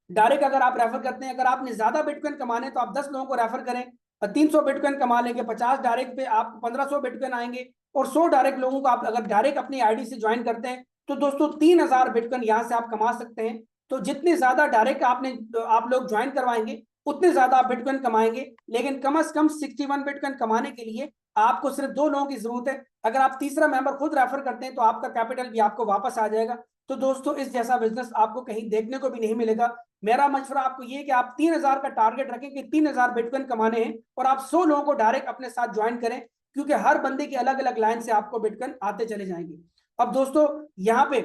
डायरेक्ट अगर आप रेफर करते हैं, अगर आपने ज्यादा बिटकॉइन कमाने तो आप 10 लोगों को रेफर करें, 300 बिटकॉइन कमा लेंगे, 50 डायरेक्ट पे आप 1500 बिटकॉइन आएंगे, और 100 डायरेक्ट लोगों को आप अगर डायरेक्ट अपनी आईडी से ज्वाइन करते हैं तो दोस्तों 3000 बिटकॉइन यहां से आप कमा सकते हैं। तो जितने ज्यादा डायरेक्ट आप लोग ज्वाइन करवाएंगे उतने ज्यादा आप बिटकॉइन कमाएंगे, लेकिन कम से कम 61 बिटकॉइन कमाने के लिए आपको सिर्फ 2 लोगों की जरूरत है। अगर आप तीसरा मेंबर खुद रेफर करते हैं तो आपका कैपिटल भी आपको वापस आ जाएगा। तो दोस्तों इस जैसा बिजनेस आपको कहीं देखने को भी नहीं मिलेगा। मेरा मशवरा आपको ये कि आप 3000 का टारगेट रखें कि 3000 बिटकॉइन कमाने हैं और आप 100 लोगों को डायरेक्ट अपने साथ ज्वाइन करें, क्योंकि हर बंदे की अलग अलग लाइन से आपको बिटकॉइन आते चले जाएंगे। अब दोस्तों यहाँ पे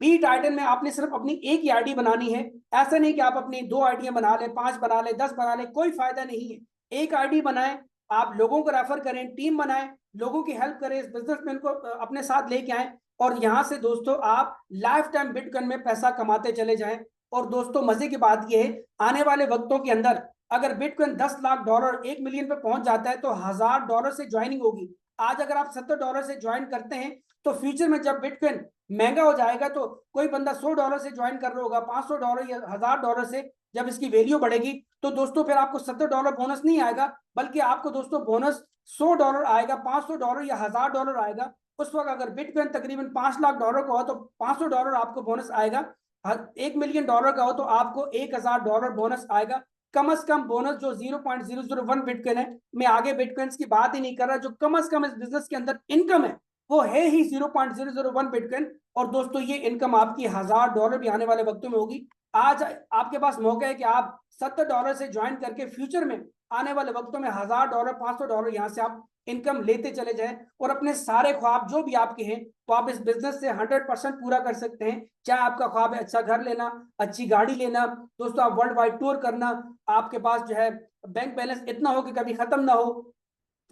बी टाइटन में आपने सिर्फ अपनी एक ही आईडी बनानी है। ऐसा नहीं कि आप अपनी 2 आईडियां बना ले, 5 बना ले, 10 बना ले, कोई फायदा नहीं है। एक आईडी बनाएं, आप लोगों को रेफर करें, टीम बनाएं, लोगों की हेल्प करें, इस बिजनेसमैन को अपने साथ लेके आए और यहां से दोस्तों आप लाइफ टाइम बिटकॉइन में पैसा कमाते चले जाएं। और दोस्तों मजे की बात यह है, आने वाले वक्तों के अंदर अगर बिटकॉइन $10 लाख 1 मिलियन पे पहुंच जाता है तो $1000 से ज्वाइनिंग होगी। आज अगर आप $70 से ज्वाइन करते हैं तो फ्यूचर में जब बिटकॉइन महंगा हो जाएगा तो कोई बंदा $100 से ज्वाइन कर रहा होगा, $500 या $1000 से, जब इसकी वैल्यू बढ़ेगी तो दोस्तों फिर आपको $70 बोनस नहीं आएगा, बल्कि आपको दोस्तों बोनस $100 आएगा, $500 या $1000 आएगा। उस वक्त अगर बिटकॉइन तकरीबन $5 लाख का हो तो $500 आपको बोनस आएगा। $1 मिलियन का हो तो आपको $1000 बोनस आएगा। कम से कम बोनस जो 0.001 बिटकॉइन है, मैं आगे बिटकॉइन की बात ही नहीं कर रहा, जो कम से कम इस बिजनेस के अंदर इनकम है वो है ही 0.001 बिटकॉइन। और दोस्तों ये इनकम आपकी $1000 भी आने वाले वक्तों में होगी। आज आपके पास मौका है कि आप $70 से ज्वाइन करके फ्यूचर में आने वाले वक्तों में $1000 $500 यहाँ से आप इनकम लेते चले जाएं और अपने सारे ख्वाब जो भी आपके हैं तो आप इस बिजनेस से 100% पूरा कर सकते हैं। चाहे आपका ख्वाब है अच्छा घर लेना, अच्छी गाड़ी लेना, दोस्तों आप वर्ल्ड वाइड टूर करना, आपके पास जो है बैंक बैलेंस इतना हो कि कभी खत्म ना हो,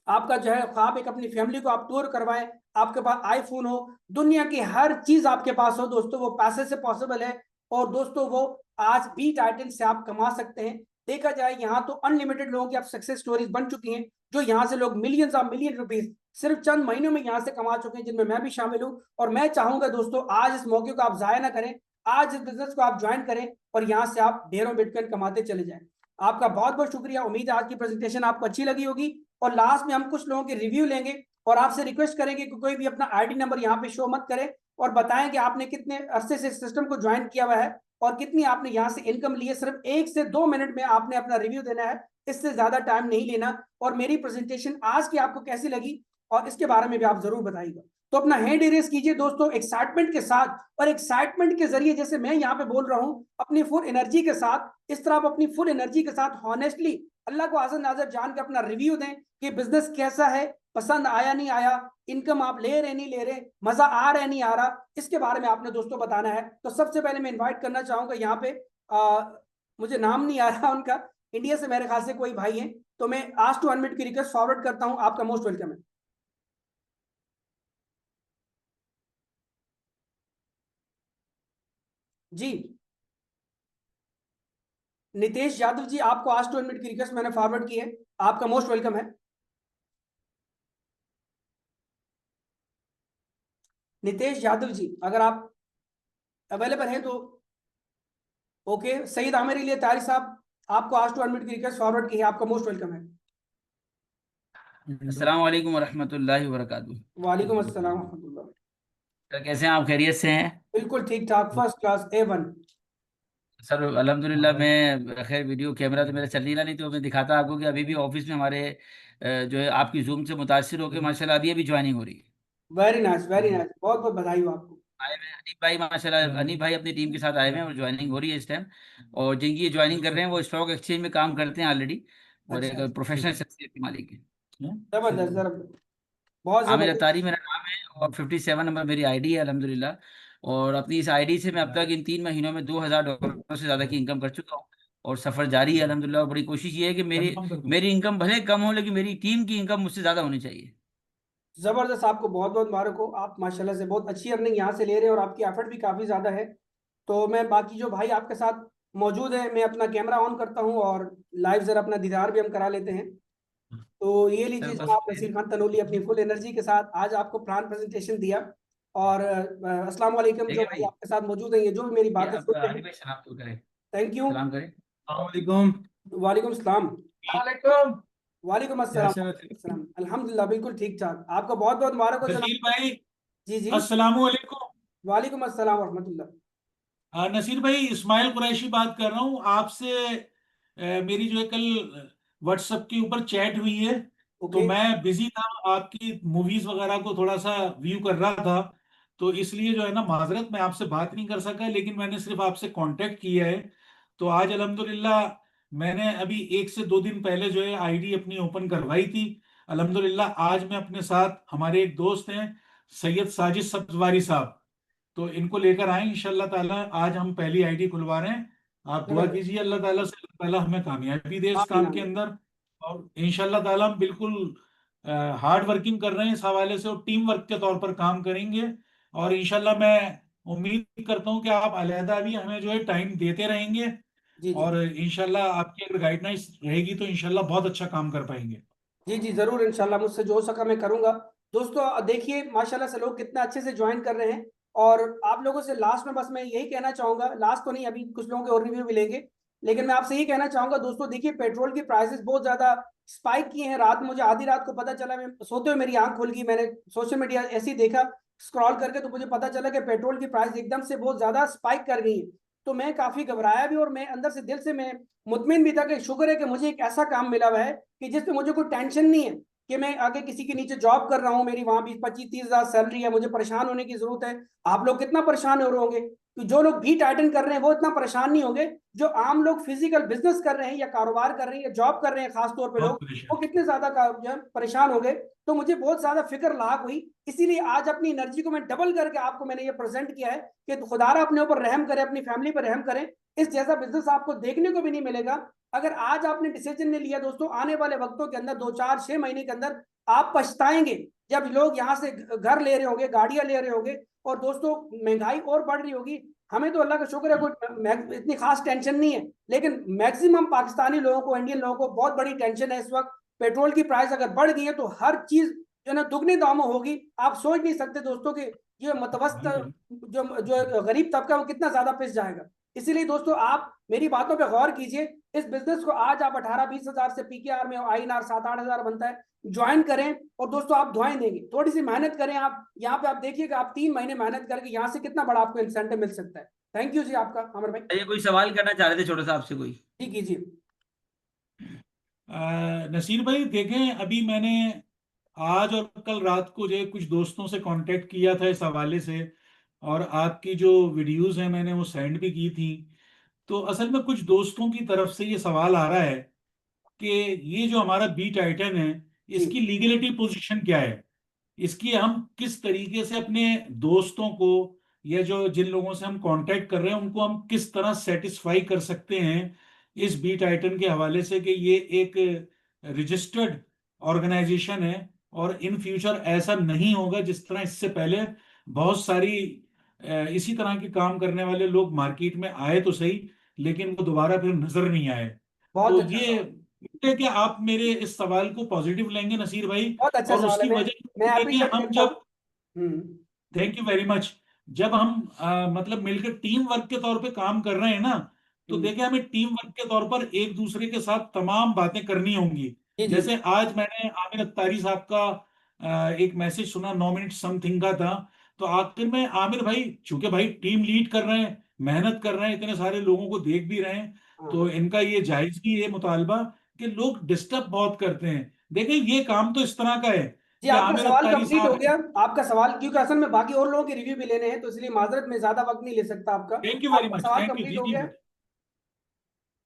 आपका जो है ख्वाब एक अपनी फैमिली को आप टूर करवाएं, आपके पास आईफोन हो, दुनिया की हर चीज आपके पास हो दोस्तों, वो पैसे से पॉसिबल है। और दोस्तों वो आज भी टाइटल से आप कमा सकते हैं। देखा जाए यहाँ तो अनलिमिटेड लोगों की अब सक्सेस स्टोरीज बन चुकी हैं, जो यहाँ से लोग मिलियंस ऑफ मिलियन रुपीज सिर्फ चंद महीनों में यहाँ से कमा चुके हैं, जिनमें मैं भी शामिल हूँ। और मैं चाहूंगा दोस्तों आज इस मौके को आप जाया ना करें, आज इस बिजनेस को आप ज्वाइन करें और यहाँ से आप ढेरों बिटकॉइन कमाते चले जाएं। आपका बहुत बहुत शुक्रिया, उम्मीद है आज की प्रेजेंटेशन आपको अच्छी लगी होगी। और लास्ट में हम कुछ लोगों के रिव्यू लेंगे और आपसे रिक्वेस्ट करेंगे कि कोई भी अपना आईडी नंबर यहाँ पे शो मत करे और बताएं कि आपने कितने अरसे से सिस्टम को ज्वाइन किया हुआ है और कितनी आपने यहाँ से इनकम ली है। सिर्फ 1 से 2 मिनट में आपने अपना रिव्यू देना है, इससे ज्यादा टाइम नहीं लेना। और मेरी प्रेजेंटेशन आज की आपको कैसी लगी और इसके बारे में भी आप जरूर बताइएगा। तो अपना हैंड रेस कीजिए दोस्तों एक्साइटमेंट के साथ, और एक्साइटमेंट के जरिए जैसे मैं यहाँ पे बोल रहा हूँ अपनी फुल एनर्जी के साथ, इस तरह आप अपनी फुल एनर्जी के साथ हॉनेस्टली अल्लाह को हाजिर नाजर जान के अपना रिव्यू दें कि बिजनेस कैसा है, पसंद आया नहीं आया, इनकम आप ले रहे नहीं ले रहे, मजा आ रहा है नहीं आ रहा, इसके बारे में आपने दोस्तों बताना है। तो सबसे पहले मैं इनवाइट करना चाहूंगा यहाँ पे मुझे नाम नहीं आ रहा उनका, इंडिया से मेरे ख्याल से कोई भाई है, तो मैं आज टू अनमिट की रिक्वेस्ट फॉरवर्ड करता हूँ। आपका मोस्ट वेलकम है जी। नितेश यादव जी, आपको आज टू अनमिट की रिक्वेस्ट मैंने फॉरवर्ड की है, आपका मोस्ट वेलकम है। नितेश यादव जी अगर आप अवेलेबल हैं तो ओके। सईद आमिर लिए तारी साहब, आपको आज टू अनमिट की रिक्वेस्ट फॉरवर्ड की है, आपका मोस्ट वेलकम है। अस्सलाम वालेकुम वरहमतुल्लाहि वबरकातुहू। वालेकुम अस्सलाम रहमतुल्लाह। सर कैसे हैं आप, खैरियत से हैं? बिल्कुल ठीक ठाक, फर्स्ट क्लास A1। सर अल्हम्दुलिल्लाह, मैं खैर वीडियो कैमरा तो मेरा चल नहीं रहा, नहीं तो मैं दिखाता आपको कि अभी भी ऑफिस में हमारे जो है आपकी जूम से मुतासिर होकर माशाल्लाह अभी ज्वाइनिंग हो रही है। वेरी नाइस वेरी नाइस, बहुत बहुत बधाई हो आपको। आए हुए हैं अनीफ भाई, माशाल्लाह अनीफ भाई अपनी टीम के साथ आए हुए हैं और ज्वाइनिंग हो रही है इस टाइम। और जिनकी ये ज्वाइनिंग कर रहे हैं वो स्टॉक एक्सचेंज में काम करते हैं ऑलरेडी और अच्छा एक अच्छा, प्रोफेशनल शख्सियत के मालिक हैं। जबरदस्त जबरदस्त, बहुत आमिर जबरदस्त। अतारी मेरा नाम है और 57 नंबर मेरी आईडी है अल्हम्दुलिल्लाह। और अपनी इस आईडी से मैं अब तक इन 3 महीनों में $2000 से ज़्यादा की इनकम कर चुका हूँ। और सफ़र जारी है अल्हम्दुलिल्लाह। और बड़ी कोशिश ये है कि मेरी इनकम भले कम हो लेकिन मेरी टीम की इनकम मुझसे ज़्यादा होनी चाहिए। जबरदस्त, आपको बहुत बहुत मुबारक हो, आप माशाल्लाह से बहुत अच्छी अर्निंग यहाँ से ले रहे हैं और आपकी एफर्ट भी काफ़ी ज़्यादा है। तो मैं बाकी जो भाई आपके साथ मौजूद है, मैं अपना कैमरा ऑन करता हूँ और लाइव ज़रा अपना दीदार भी हम करा लेते हैं। तो ये सर लीजिए बस जनाब नसीर खान तनोली अपनी फुल एनर्जी के साथ आज आपको प्लान प्रेजेंटेशन दिया। और अस्सलाम वालेकुम, ठीक जो है भाई भाई। आपके साथ मौजूद है, ये जो भी मेरी ये बातें आप सुन रहे अली हैं, भाई सलाम तो करें। Thank you. सलाम करें। वालेकुम। वालेकुम सलाम। वालेकुम। वालेकुम अस्सलाम। कैसे हो? ठीक। अल्हम्दुलिल्लाह बिल्कुल ठीक ठाक, आपको बहुत बहुत मुबारक हो नसीर जनाब। भाई, जी जी। अस्सलामु अलैकुम। वालेकुम अस्सलाम रहमतुल्लाह। नसीर भाई, इस्माइल कुरैशी बात कर रहा हूँ आपसे। मेरी जो है कल व्हाट्सएप के ऊपर चैट हुई है, तो ओके। मैं बिजी था, आपकी मूवीज वगैरह को थोड़ा सा व्यू कर रहा था, तो इसलिए जो है ना माजरत मैं आपसे बात नहीं कर सका, लेकिन मैंने सिर्फ आपसे कांटेक्ट किया है। तो आज अल्हम्दुलिल्लाह मैंने अभी 1 से 2 दिन पहले जो है आईडी अपनी ओपन करवाई थी। अल्हम्दुलिल्लाह आज मैं अपने साथ, हमारे एक दोस्त हैं सैयद साजिद सब्जवारी साहब, तो इनको लेकर आए इंशाल्लाह ताला। आज हम पहली आईडी खुलवा रहे हैं। आप दुआ जबरदस्त। कीजिए अल्लाह ताला से, अल्लाह ताला हमें कामयाबी दे इस आमीन काम के आमीन। अंदर। और इंशाल्लाह ताला हम बिल्कुल हार्ड वर्किंग कर रहे हैं इस हवाले से, और टीम वर्क के तौर पर काम करेंगे। और इंशाल्लाह मैं उम्मीद करता हूं कि आप अलहदा भी हमें जो है टाइम देते रहेंगे, जी जी। और इंशाल्लाह आपकी अगर गाइडलाइंस रहेगी तो इंशाल्लाह बहुत अच्छा काम कर पाएंगे। जी जी जरूर, इंशाल्लाह मुझसे जो हो सका मैं करूंगा। दोस्तों देखिए माशाल्लाह से लोग कितना अच्छे से ज्वाइन कर रहे हैं। और आप लोगों से लास्ट में बस मैं यही कहना चाहूंगा, लास्ट तो नहीं, अभी कुछ लोगों के और रिव्यू भी लेंगे। लेकिन मैं आपसे ये कहना चाहूंगा दोस्तों, देखिए पेट्रोल की प्राइसेस बहुत ज्यादा स्पाइक किए हैं। रात मुझे आधी रात को पता चला, मैं सोते हुए मेरी आंख खुल गई, मैंने सोशल मीडिया ऐसे ही देखा स्क्रॉल करके, तो मुझे पता चला कि पेट्रोल की प्राइस एकदम से बहुत ज्यादा स्पाइक कर गई है। तो मैं काफी घबराया भी, और मैं अंदर से दिल से मैं मुतमिन भी था कि शुक्र है कि मुझे एक ऐसा काम मिला हुआ है कि जिसपे मुझे कोई टेंशन नहीं है कि मैं आगे किसी के नीचे जॉब कर रहा हूँ, मेरी वहां 20-25-30 हजार सैलरी है, मुझे परेशान होने की जरूरत है। आप लोग कितना परेशान हो रहे होंगे, तो जो लोग भी टाइटन कर रहे हैं वो इतना परेशान नहीं होंगे, जो आम लोग फिजिकल बिजनेस कर रहे हैं या कारोबार कर रहे हैं या जॉब कर रहे हैं, खासतौर पे बहुत लोग, वो परेशान। कितने ज्यादा परेशान हो गए। तो मुझे बहुत ज्यादा फिक्र लाक हुई, इसीलिए आज अपनी एनर्जी को मैं डबल करके आपको मैंने ये प्रेजेंट किया है कि खुदारा अपने ऊपर रहम करे, अपनी फैमिली पर रहम करें। इस जैसा बिजनेस आपको देखने को भी नहीं मिलेगा। अगर आज आपने डिसीजन नहीं लिया दोस्तों, आने वाले वक्तों के अंदर 2-4-6 महीने के अंदर आप पछताएंगे, जब लोग यहाँ से घर ले रहे होंगे, गाड़ियां ले रहे होंगे, और दोस्तों महंगाई और बढ़ रही होगी। हमें तो अल्लाह का शुक्र है कोई इतनी खास टेंशन नहीं है, लेकिन मैक्सिमम पाकिस्तानी लोगों को, इंडियन लोगों को बहुत बड़ी टेंशन है इस वक्त। पेट्रोल की प्राइस अगर बढ़ गई है तो हर चीज जो ना दुगने दामों होगी। आप सोच नहीं सकते दोस्तों कि ये मतवस्त जो जो गरीब तबका वो कितना ज्यादा पिस जाएगा। इसीलिए दोस्तों आप मेरी बातों पे गौर कीजिए। इस बिजनेस को आज आप 18-20 हजार से पीकेआर में INR 7-8 हजार बनता है, ज्वाइन करें, और दोस्तों आप दुआएं देंगे, थोड़ी सी मेहनत करें। आप यहाँ पे आप देखिएगा, आप 3 महीने मेहनत करके यहाँ से कितना बड़ा आपको इंसेंटिव मिल सकता है। थैंक यू जी आपका आमिर भाई। ये कोई सवाल करना चाह रहे थे छोटा सा आपसे कोई? जी कीजिए। नसीर भाई देखें, अभी मैंने आज और कल रात को जो है कुछ दोस्तों से कांटेक्ट किया था इस हवाले से, और आपकी जो वीडियोस हैं मैंने वो सेंड भी की थी। तो असल में कुछ दोस्तों की तरफ से ये सवाल आ रहा है कि ये जो हमारा बी टाइटन है, जी इसकी लीगलिटी पोजीशन क्या है, इसकी हम किस तरीके से अपने दोस्तों को या जो जिन लोगों से हम कांटेक्ट कर रहे हैं उनको हम किस तरह सेटिस्फाई कर सकते हैं इस बीट आइटम के हवाले से कि ये एक रजिस्टर्ड ऑर्गेनाइजेशन है, और इन फ्यूचर ऐसा नहीं होगा जिस तरह इससे पहले बहुत सारी इसी तरह के काम करने वाले लोग मार्केट में आए तो सही, लेकिन वो दोबारा फिर नजर नहीं आए। बहुत तो अच्छा ये सवाल, कि आप मेरे इस सवाल को पॉजिटिव लेंगे नसीर भाई, बहुत अच्छा और सवाल है। उसकी मैं वजह मैं ये है कि अप्रिशिएट हम करता हूँ। जब, थैंक यू वेरी मच, जब हम मतलब मिलकर टीम वर्क के तौर पे काम कर रहे हैं ना, तो हम्म, देखिए हमें टीम वर्क के तौर पर एक दूसरे के साथ तमाम बातें करनी होंगी। जी जी जैसे आज मैंने आमिर अत्तारी साहब का एक मैसेज सुना, 9 मिनट समथिंग का था। तो आखिर में आमिर भाई चूंकि भाई टीम लीड कर रहे हैं, मेहनत कर रहे हैं, इतने सारे लोगों को देख भी रहे हैं, हाँ तो इनका ये जायज भी है मुतालबा कि लोग डिस्टर्ब बहुत करते हैं। देखिए ये काम तो इस तरह का है जी। कि आपका आमिर सवाल अत्तारी कंप्लीट हो साहब गया, हैं। आपका सवाल, क्योंकि असल में बाकी और लोगों के रिव्यू भी लेने हैं, तो इसलिए माजरत में ज्यादा वक्त नहीं ले सकता आपका। थैंक यू वेरी आपका मच, सवाल थैंक यू। कंप्लीट जी हो जी गया है,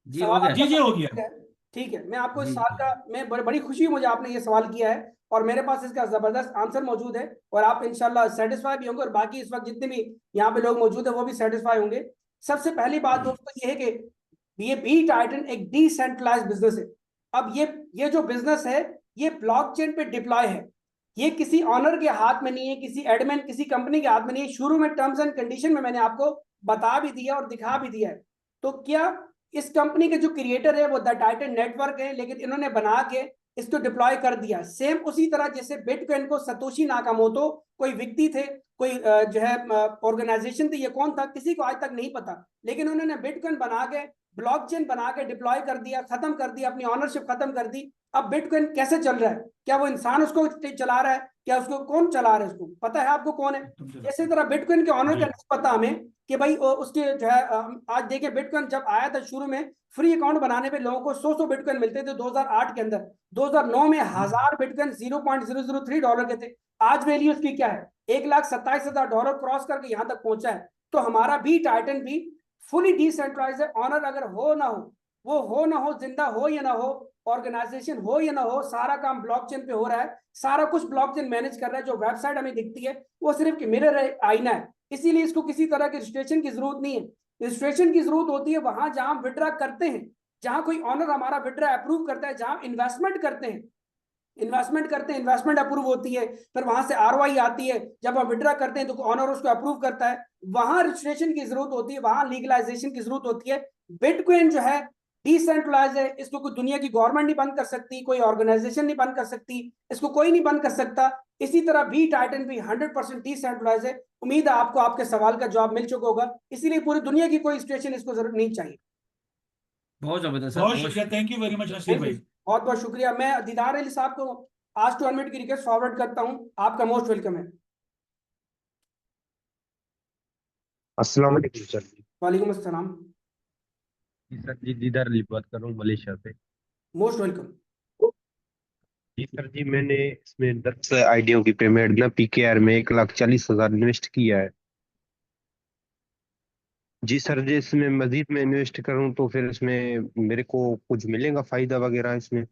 जी हो सवाल गया। आपका जी जी हो सबमिट गया। हो गया है। ठीक है, मैं आपको इस जी सवाल का, मैं बड़ी खुशी हुई मुझे आपने ये सवाल किया है, और मेरे पास इसका जबरदस्त आंसर मौजूद है, और आप इंशाल्लाह सेटिस्फाई भी होंगे, और बाकी इस वक्त जितने भी यहाँ पे लोग मौजूद है वो भी सेटिस्फाई होंगे। सबसे पहली बात दोस्तों ये है कि ये बी टाइटन एक डिसेंट्रलाइज बिजनेस है। अब ये जो बिजनेस है, ये ब्लॉकचेन पे डिप्लॉय है। ये किसी ऑनर के हाथ में नहीं है, किसी एडमिन, किसी कंपनी के हाथ में नहीं है। शुरू में टर्म्स एंड कंडीशन में मैंने आपको बता भी दिया और दिखा भी दिया है। तो क्या इस कंपनी के जो क्रिएटर है वो द टाइटन नेटवर्क है, लेकिन इन्होंने बना के इसको डिप्लॉय कर दिया, सेम उसी तरह जैसे बिटकॉइन को सतोशी नाकामोतो कोई व्यक्ति थे, कोई जो है ऑर्गेनाइजेशन थी, ये कौन था किसी को आज तक नहीं पता, लेकिन उन्होंने बिटकॉइन बना के, ब्लॉकचेन बना के डिप्लॉय कर दिया, खत्म कर दिया, अपनी ऑनरशिप खत्म कर दी। अब बिटकॉइन कैसे चल रहा है, क्या वो इंसान उसको चला रहा है, क्या उसको कौन चला रहा है, उसको पता है आपको कौन है? इसी तरह बिटकॉइन के ऑनर का जी नहीं पता हमें कि भाई उसके जो है आज देखिए बिटकॉइन जब आया था शुरू में फ्री अकाउंट बनाने पे लोगों को 100 बिटकॉइन मिलते थे 2008 के अंदर। 2009 में 1000 बिटकॉइन $0.003 के थे। आज वैल्यू उसकी क्या है, $1,27,000 क्रॉस करके यहां तक पहुंचा है। तो हमारा भी टाइटन भी फुली डिसेंट्रलाइज है। ऑनर अगर हो ना हो, वो हो ना हो, जिंदा हो या ना हो, ऑर्गेनाइजेशन हो या ना हो, सारा काम ब्लॉकचेन पे हो रहा है। सारा कुछ ब्लॉकचेन मैनेज कर रहा है। जो वेबसाइट हमें दिखती है वो सिर्फ मिरर है, आईना है। इसीलिए इसको किसी तरह के रजिस्ट्रेशन की जरूरत नहीं है। रजिस्ट्रेशन की जरूरत होती है वहां जहां हम विड्रा करते हैं, जहां कोई ऑनर हमारा विड्रा अप्रूव करता है, जहां इन्वेस्टमेंट करते हैं, इन्वेस्टमेंट अप्रूव होती है, फिर वहां से ROI आती है, जब हम विड्रा करते हैं तो ऑनर उसको अप्रूव करता है, वहां रजिस्ट्रेशन की जरूरत होती है, वहां लीगलाइजेशन की जरूरत होती है। बिटकॉइन जो है डिसेंट्रलाइज है, इसको कोई दुनिया की गवर्नमेंट नहीं बंद कर सकती, कोई ऑर्गेनाइजेशन नहीं बंद कर सकती, इसको कोई नहीं बंद कर सकता। इसी तरह बी टाइटन भी 100% डिसेंट्रलाइज है। उम्मीद है आपको आपके सवाल का जवाब मिल चुका होगा, इसीलिए पूरी दुनिया की कोई सिचुएशन इसको जरूरत नहीं चाहिए। बहुत जबरदस्त सर, बहुत बहुत शुक्रिया, शुक्रिया। Thank you very much Naseer भाई। बहुत बहुत शुक्रिया। मैं दीदार अली साहब को आज टू अनमिट की रिक्वेस्ट फॉरवर्ड करता हूँ, आपका मोस्ट वेलकम है। अस्सलाम वालेकुम सर जी। वालेकुम अस्सलाम। जी सर जी, दीदार अली बात कर रहा हूँ मलेशिया से। Most welcome. जी सर जी, मैंने इसमें 10 आईडियों की पेमेंट ना पीकेआर में 1,40,000 इन्वेस्ट किया है। जी सर जी, इसमें मजीद में इन्वेस्ट करूं तो फिर इसमें मेरे को कुछ मिलेगा फायदा वगैरह इसमें?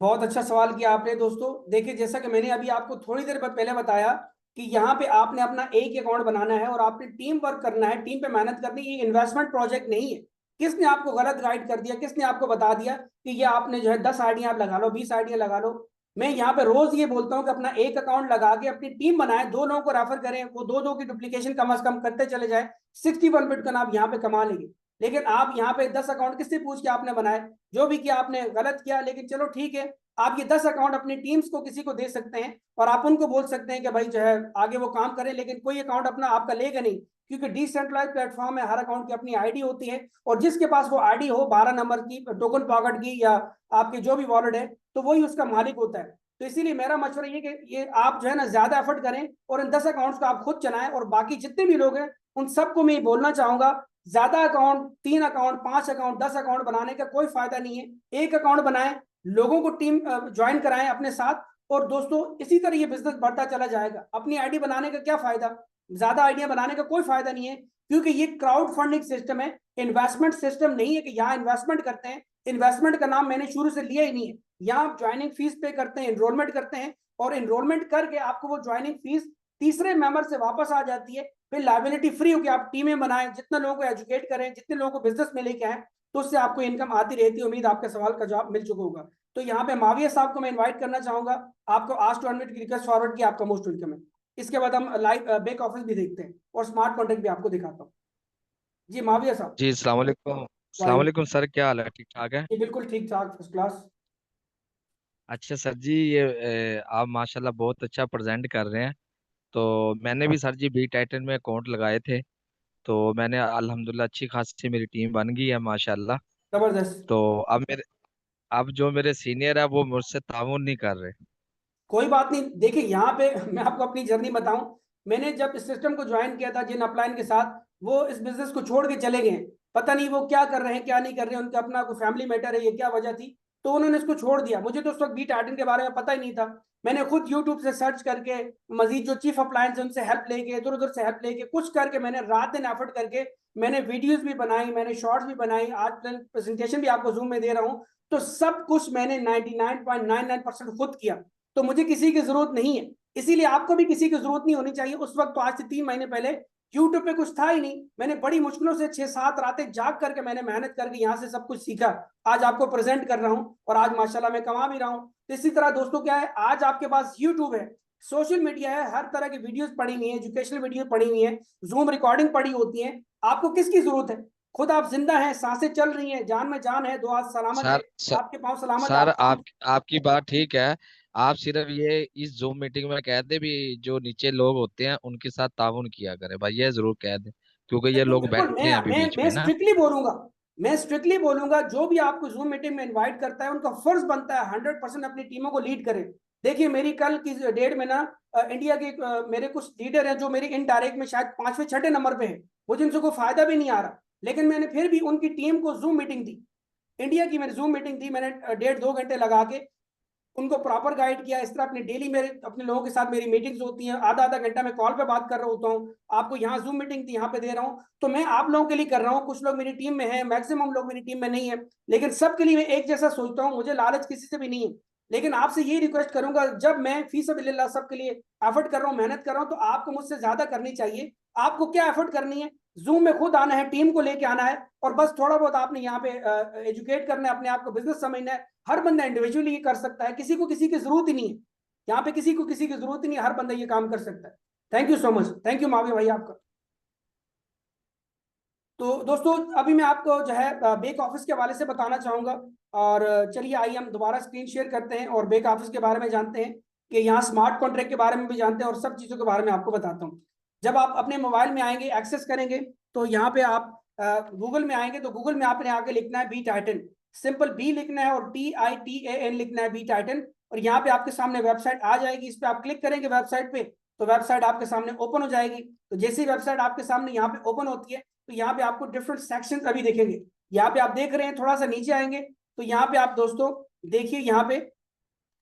बहुत अच्छा सवाल किया आपने दोस्तों। देखिए, जैसा कि मैंने अभी आपको थोड़ी देर पहले बताया कि यहाँ पे आपने अपना एक अकाउंट बनाना है और आपने टीम वर्क करना है, टीम पे मेहनत करनी है। ये इन्वेस्टमेंट प्रोजेक्ट नहीं है। किसने आपको गलत गाइड कर दिया, किसने आपको बता दिया कि ये आपने जो है 10 आइडिया आप लगा लो, 20 आइडिया लगा लो। मैं यहाँ पे रोज ये बोलता हूँ कि अपना एक अकाउंट लगा के अपनी टीम बनाए, 2 लोगों को रेफर करें, वो 2 की डुप्लीकेशन कम से कम करते चले जाए, 61 बिटकॉइन आप यहाँ पे कमा लेंगे। लेकिन आप यहाँ पे 10 अकाउंट किससे पूछ के आपने बनाए? जो भी किया आपने गलत किया, लेकिन चलो ठीक है, आप ये 10 अकाउंट अपनी टीम्स को किसी को दे सकते हैं और आप उनको बोल सकते हैं कि भाई जो है आगे वो काम करें, लेकिन कोई अकाउंट अपना आपका लेगा नहीं, क्योंकि डिसेंट्रलाइज प्लेटफॉर्म है, हर अकाउंट की अपनी आईडी होती है और जिसके पास वो आईडी हो 12 नंबर की, टोकन पॉकेट की या आपकी जो भी वॉलेट है, तो वही उसका मालिक होता है। तो इसीलिए मेरा मशवरा ये कि ये आप जो है ना ज्यादा एफर्ट करें और इन 10 अकाउंट्स को आप खुद चलाएं, और बाकी जितने भी लोग हैं उन सबको मैं बोलना चाहूंगा, ज्यादा अकाउंट, 3 अकाउंट, 5 अकाउंट, 10 अकाउंट बनाने का कोई फायदा नहीं है। एक अकाउंट बनाएं, लोगों को टीम ज्वाइन कराएं अपने साथ, और दोस्तों इसी तरह ये बिजनेस बढ़ता चला जाएगा। अपनी आईडी बनाने का क्या फायदा, ज्यादा आइडिया बनाने का कोई फायदा नहीं है, क्योंकि ये क्राउड फंडिंग सिस्टम है, इन्वेस्टमेंट सिस्टम नहीं है कि यहाँ इन्वेस्टमेंट करते हैं। इन्वेस्टमेंट का नाम मैंने शुरू से लिया ही नहीं है। यहाँ आप ज्वाइनिंग फीस पे करते हैं, एनरोलमेंट करते हैं, और एनरोलमेंट करके आपको वो ज्वाइनिंग फीस तीसरे मेंबर से वापस आ जाती है। फिर लाइबिलिटी फ्री होकर आप टीमें बनाएं, जितने लोगों को एजुकेट करें, जितने लोगों को बिजनेस में लेके आए, तो उससे आपको इनकम आती रहती है। उम्मीद आपके सवाल का जवाब मिल चुका होगा। तो यहाँ पे माविया साहब को मैं इनवाइट करना चाहूंगा, आपको आज टू अनमिट की रिक्वेस्ट फॉरवर्ड की, आपका मोस्ट वेलकम है। इसके बाद हम लाइव बैक ऑफिस भी देखते हैं और स्मार्ट कॉन्ट्रैक्ट भी आपको दिखाता हूँ। जी माविया साहब। जी अस्सलाम वालेकुम। अस्सलाम वालेकुम। वालेकुम सर, क्या हाल है? ठीक ठाक है? जी बिल्कुल ठीक ठाक, फर्स्ट क्लास। अच्छा सर जी, ये आप माशाल्लाह बहुत अच्छा प्रेजेंट कर रहे हैं। तो मैंने भी सर जी बी टाइटन में अकाउंट लगाए थे, तो मैंने अल्हम्दुलिल्लाह अच्छी खासी मेरी टीम बन गई है माशाल्लाह। जबरदस्त। तो अब जो मेरे सीनियर है वो मुझसे ताउन नहीं कर रहे। कोई बात नहीं। देखिए यहाँ पे मैं आपको अपनी जर्नी बताऊं, मैंने जब इस सिस्टम को ज्वाइन किया था जिन अपलाइन के साथ, वो इस बिजनेस को छोड़ के चले गए। पता नहीं वो क्या कर रहे हैं क्या नहीं कर रहे हैं, उनका अपना कोई फैमिली मैटर है, ये क्या वजह थी, तो उन्होंने इसको छोड़ दिया। मुझे तो उस वक्त बीट आर्टिन के बारे में पता ही नहीं था। मैंने खुद यूट्यूब से सर्च करके, मजीद जो चीफ अपलायंस है उनसे हेल्प लेके, इधर उधर से हेल्प लेके, कुछ करके मैंने रात दिन एफर्ट करके मैंने वीडियोस भी बनाई, मैंने शॉर्ट्स भी बनाई, आज प्रेजेंटेशन भी आपको जूम में दे रहा हूँ। तो सब कुछ मैंने 99.99% खुद किया। तो मुझे किसी की जरूरत नहीं है, इसीलिए आपको भी किसी की जरूरत नहीं होनी चाहिए। उस वक्त तो आज से 3 महीने पहले यूट्यूब पे कुछ था ही नहीं। मैंने बड़ी मुश्किलों से 6-7 रातें जाग करके मैंने मेहनत करके यहाँ से सब कुछ सीखा, आज आपको प्रेजेंट कर रहा हूँ और आज माशाल्लाह मैं कमा भी रहा हूँ। तो इसी तरह दोस्तों क्या है, आज आपके पास यूट्यूब है, सोशल मीडिया है, हर तरह की वीडियोस पड़ी हुई है, एजुकेशनल वीडियो पड़ी हुई है, जूम रिकॉर्डिंग पड़ी होती है। आपको किसकी जरूरत है? खुद आप जिंदा हैं, सांसें चल रही हैं, जान में जान है, दो हाथ सलामत है, सर सर, आपके पाँव सलामत है, सर आप आपकी बात ठीक है। आप सिर्फ ये इस जूम मीटिंग में कह दे भी, जो नीचे लोग होते हैं उनके साथ ताउन किया करें भाई, ये जरूर कह दे, क्योंकि ये बिल्कुल लोग बिल्कुल। बैठे हैं मैं अभी मैं बीच मैं में ना। स्ट्रिक्टली बोलूंगा, मैं स्ट्रिक्टली बोलूंगा, जो भी आपको जूम मीटिंग में इनवाइट करता है उनका फर्ज बनता है 100% अपनी टीमों को लीड करें। देखिए मेरी कल की डेट में ना इंडिया के मेरे कुछ लीडर हैं जो मेरी इनडायरेक्ट में शायद 5वें 6ठे नंबर पे है, मुझे इनसे कोई फायदा भी नहीं आ रहा, लेकिन मैंने फिर भी उनकी टीम को जूम मीटिंग दी। इंडिया की मैंने जूम मीटिंग दी, मैंने 1.5-2 घंटे लगा के उनको प्रॉपर गाइड किया। इस तरह अपने डेली मेरे अपने लोगों के साथ मेरी मीटिंग्स होती हैं, आधा आधा घंटा मैं कॉल पे बात कर रहा होता हूँ। आपको यहाँ जूम मीटिंग थी, यहाँ पे दे रहा हूँ, तो मैं आप लोगों के लिए कर रहा हूँ। कुछ लोग मेरी टीम में हैं, मैक्सिमम लोग मेरी टीम में नहीं है, लेकिन सबके लिए मैं एक जैसा सोचता हूँ, मुझे लालच किसी से भी नहीं है। लेकिन आपसे यही रिक्वेस्ट करूंगा, जब मैं फी सबिलिल्लाह सबके लिए एफर्ट कर रहा हूँ, मेहनत कर रहा हूँ, तो आपको मुझसे ज्यादा करनी चाहिए। आपको क्या एफर्ट करनी है, जूम में खुद आना है, टीम को लेके आना है, और बस थोड़ा बहुत आपने यहाँ पे एजुकेट करना है, अपने आप को बिजनेस समझना है। हर बंदा इंडिविजुअली कर सकता है, किसी को किसी की जरूरत ही नहीं है, यहाँ पे किसी को किसी की जरूरत ही नहीं है, हर बंदा ये काम कर सकता है। Thank you so much, thank you Mavia भाई आपका। तो दोस्तों अभी मैं आपको जो है बेक ऑफिस के हवाले से बताना चाहूंगा, और चलिए आइए हम दोबारा स्क्रीन शेयर करते हैं और बेक ऑफिस के बारे में जानते हैं, कि यहाँ स्मार्ट कॉन्ट्रैक्ट के बारे में भी जानते हैं और सब चीज़ों के बारे में आपको बताता हूँ। जब आप अपने मोबाइल में आएंगे, एक्सेस करेंगे, तो यहाँ पे आप गूगल में आएंगे तो गूगल में आपने आके लिखना है बी टाइटन, सिंपल बी लिखना है और TITAN लिखना है, बी टाइटन। और यहाँ पे आपके सामने वेबसाइट आ जाएगी, इस पे आप क्लिक करेंगे वेबसाइट पे तो वेबसाइट आपके सामने ओपन हो जाएगी। तो जैसे ही वेबसाइट आपके सामने यहाँ पे ओपन होती है तो यहाँ पे आपको डिफरेंट सेक्शन अभी देखेंगे। यहाँ पे आप देख रहे हैं, थोड़ा सा नीचे आएंगे तो यहाँ पे आप दोस्तों देखिए, यहाँ पे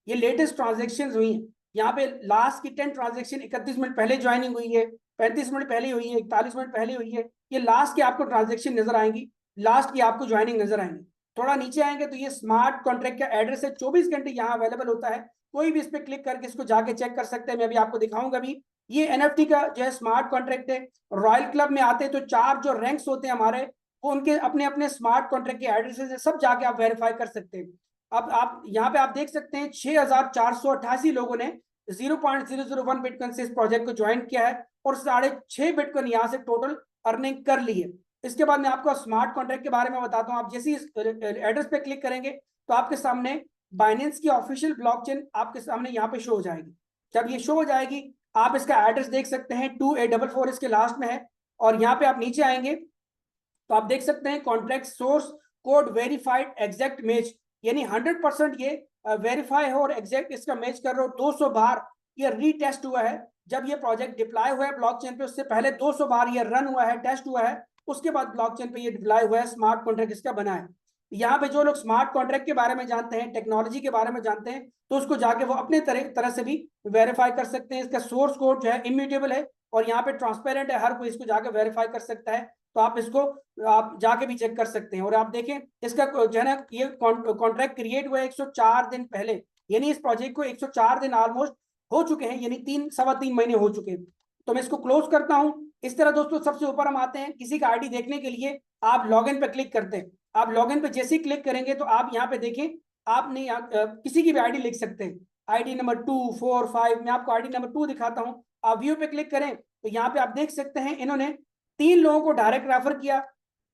ये लेटेस्ट ट्रांजेक्शन हुई है। यहाँ पे लास्ट की 10 ट्रांजेक्शन 31 मिनट पहले ज्वाइनिंग हुई है, 35 मिनट पहले हुई है, 41 मिनट पहले हुई है। ये लास्ट की आपको ट्रांजेक्शन नजर आएंगी, लास्ट की आपको ज्वाइनिंग नजर आएंगी। थोड़ा नीचे आएंगे तो ये स्मार्ट कॉन्ट्रैक्ट का एड्रेस है, 24 घंटे यहाँ अवेलेबल होता है, कोई भी इस पर क्लिक करके इसको जाके चेक कर सकते हैं। मैं अभी आपको दिखाऊंगा भी। ये NFT का जो है स्मार्ट कॉन्ट्रैक्ट है। रॉयल क्लब में आते हैं तो 4 जो रैंक्स होते हैं हमारे, वो उनके अपने अपने स्मार्ट कॉन्ट्रैक्ट के एड्रेसेस है, सब जाके आप वेरीफाई कर सकते हैं। अब आप यहाँ पे आप देख सकते हैं 6488 लोगों ने 0.001 बिटकॉइन से इस प्रोजेक्ट को ज्वाइन किया है और 6.5 बिटकॉइन यहाँ से टोटल अर्निंग कर ली है। इसके बाद मैं आपको स्मार्ट कॉन्ट्रैक्ट के बारे में बताता हूँ। आप जैसे इस एड्रेस पे क्लिक करेंगे तो आपके सामने बाइनेंस की ऑफिशियल ब्लॉकचेन आपके सामने यहाँ पे शो हो जाएगी। जब ये शो हो जाएगी आप इसका एड्रेस देख सकते हैं, 2844 इसके लास्ट में है। और यहाँ पे आप नीचे आएंगे तो आप देख सकते हैं contract source code verified exact match, यानी 100% ये वेरीफाई है और एग्जैक्ट इसका मैच कर रहे हो। 200 बार ये रीटेस्ट हुआ है। जब ये प्रोजेक्ट डिप्लॉय हुआ है ब्लॉकचेन पे, उससे पहले 200 बार ये रन हुआ है, टेस्ट हुआ है, उसके बाद ब्लॉकचेन पे ये डिप्लॉय हुआ है, स्मार्ट कॉन्ट्रैक्ट इसका बना है। यहाँ पे जो लोग स्मार्ट कॉन्ट्रैक्ट के बारे में जानते हैं, टेक्नोलॉजी के बारे में जानते हैं, तो उसको जाके वो अपने तरह से भी वेरीफाई कर सकते हैं। इसका सोर्स कोड जो है इम्यूटेबल है और यहाँ पे ट्रांसपेरेंट है, हर कोई इसको जाके वेरीफाई कर सकता है। तो आप इसको आप जाके भी चेक कर सकते हैं। और आप देखें इसका जो है ना, ये कॉन्ट्रैक्ट क्रिएट हुआ है 104 दिन पहले, यानी इस प्रोजेक्ट को 104 दिन ऑलमोस्ट हो चुके हैं, यानी 3-3.25 महीने हो चुके हैं। तो मैं इसको क्लोज करता हूं। इस तरह दोस्तों सबसे ऊपर हम आते हैं, किसी का आईडी देखने के लिए आप लॉगिन पे क्लिक करते हैं। आप लॉगिन पे जैसे ही क्लिक करेंगे तो आप यहाँ पे देखें, आपने किसी की भी आईडी लिख सकते हैं, आईडी नंबर 2, 4, 5। मैं आपको आईडी नंबर 2 दिखाता हूँ। आप व्यू पे क्लिक करें तो यहाँ पे आप देख सकते हैं इन्होंने 3 लोगों को डायरेक्ट रेफर किया,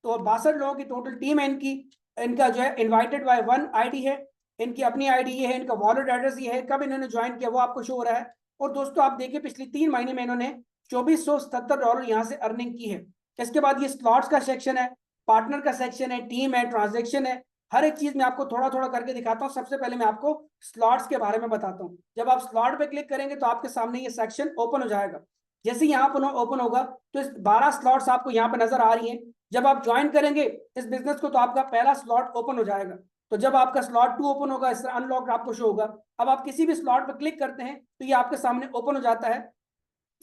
तो 62 लोगों की टोटल टीम है इनकी। इनका जो है इनवाइटेड बाय 1 आईडी है, इनकी अपनी आईडी ये है, इनका वॉलेट एड्रेस ये है, कब इन्होंने ज्वाइन किया वो आपको शो हो रहा है। और दोस्तों आप देखिए पिछले 3 महीने में इन्होंने $2477 यहाँ से अर्निंग की है। इसके बाद ये स्लॉट्स का सेक्शन है, पार्टनर का सेक्शन है, टीम है, ट्रांजेक्शन है, हर एक चीज मैं आपको थोड़ा थोड़ा करके दिखाता हूँ। सबसे पहले मैं आपको स्लॉट्स के बारे में बताता हूँ। जब आप स्लॉट पे क्लिक करेंगे तो आपके सामने ये सेक्शन ओपन हो जाएगा। जैसे यहाँ पर ओपन होगा तो इस 12 स्लॉट्स आपको यहाँ पे नजर आ रही हैं। जब आप ज्वाइन करेंगे इस बिजनेस को तो आपका पहला स्लॉट ओपन हो जाएगा। तो जब आपका स्लॉट 2 ओपन होगा, इस तरह अनलॉक्ड आपको शो होगा। अब आप किसी भी स्लॉट पर क्लिक करते हैं तो ये आपके सामने ओपन हो जाता है।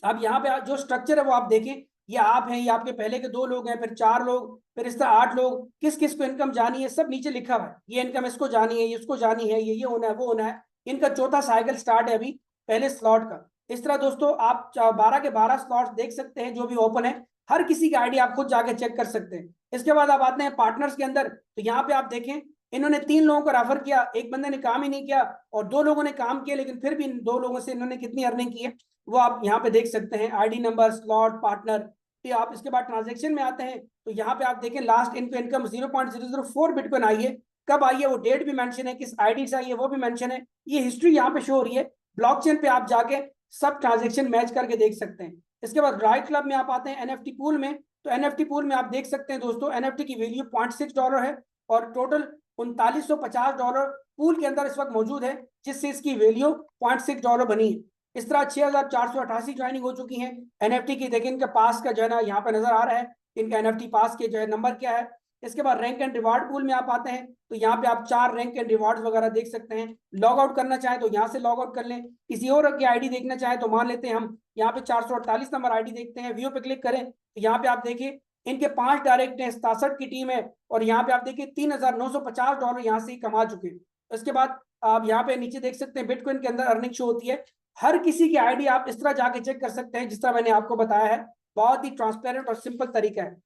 अब यहाँ पे जो स्ट्रक्चर है वो आप देखें, ये आप हैं, ये आपके पहले के 2 लोग हैं, फिर 4 लोग, फिर इस तरह 8 लोग। किस किस को इनकम जानी है सब नीचे लिखा हुआ है। ये इनकम इसको जानी है, इसको जानी है, ये होना है, वो होना है। इनका चौथा साइकिल स्टार्ट है अभी पहले स्लॉट का। इस तरह दोस्तों आप 12 के 12 स्लॉट देख सकते हैं जो भी ओपन है। हर किसी की आईडी आप खुद जाके चेक कर सकते हैं। इसके बाद आप आते हैं पार्टनर्स के अंदर, तो यहाँ पे आप देखें इन्होंने 3 लोगों को रेफर किया, एक बंदे ने काम ही नहीं किया और 2 लोगों ने काम किया, लेकिन फिर भी इन 2 लोगों से इन्होंने कितनी अर्निंग की है वो आप यहाँ पे देख सकते हैं। ID number, slot, partner. तो आप इसके बाद ट्रांजैक्शन में आते हैं तो यहाँ पे आप देखें लास्ट इनको इनकम 0.004 बिटकॉइन आई है। कब आई है वो डेट भी मेंशन है, किस आईडी से आई है वो भी मेंशन है। ये हिस्ट्री यहाँ पे शो हो रही है। ब्लॉकचेन पे आप जाके सब ट्रांजेक्शन मैच करके देख सकते हैं। इसके बाद राइट क्लब में आप आते हैं NFT पूल में, तो NFT पूल में आप देख सकते हैं दोस्तों NFT की वैल्यू $0.6 है और टोटल $3950 पूल के अंदर इस वक्त मौजूद है, जिससे इसकी वैल्यू $0.6 बनी है। इस तरह 6488 ज्वाइनिंग हो चुकी हैं NFT की। देखिए इनका पास का जो है ना यहाँ पे नजर आ रहा है, इनका NFT पास के जो है नंबर क्या है। इसके बाद रैंक एंड रिवार्ड पूल में आप आते हैं तो यहाँ पे आप 4 रैंक एंड रिवार्ड्स वगैरह देख सकते हैं। लॉग आउट करना चाहें तो यहाँ से लॉग आउट कर लें। किसी और की आईडी देखना चाहें तो मान लेते हैं हम यहाँ पे 448 नंबर आईडी देखते हैं। व्यू पे क्लिक करें तो यहाँ पे आप देखिए इनके 5 डायरेक्ट हैं, 67 की टीम है और यहाँ पे आप देखिए $3950 यहाँ से कमा चुके हैं। इसके बाद आप यहाँ पे नीचे देख सकते हैं बिटकॉइन के अंदर अर्निंग शो होती है। हर किसी की आईडी आप इस तरह जाके चेक कर सकते हैं जिस तरह मैंने आपको बताया है। बहुत ही ट्रांसपेरेंट और सिंपल तरीका है।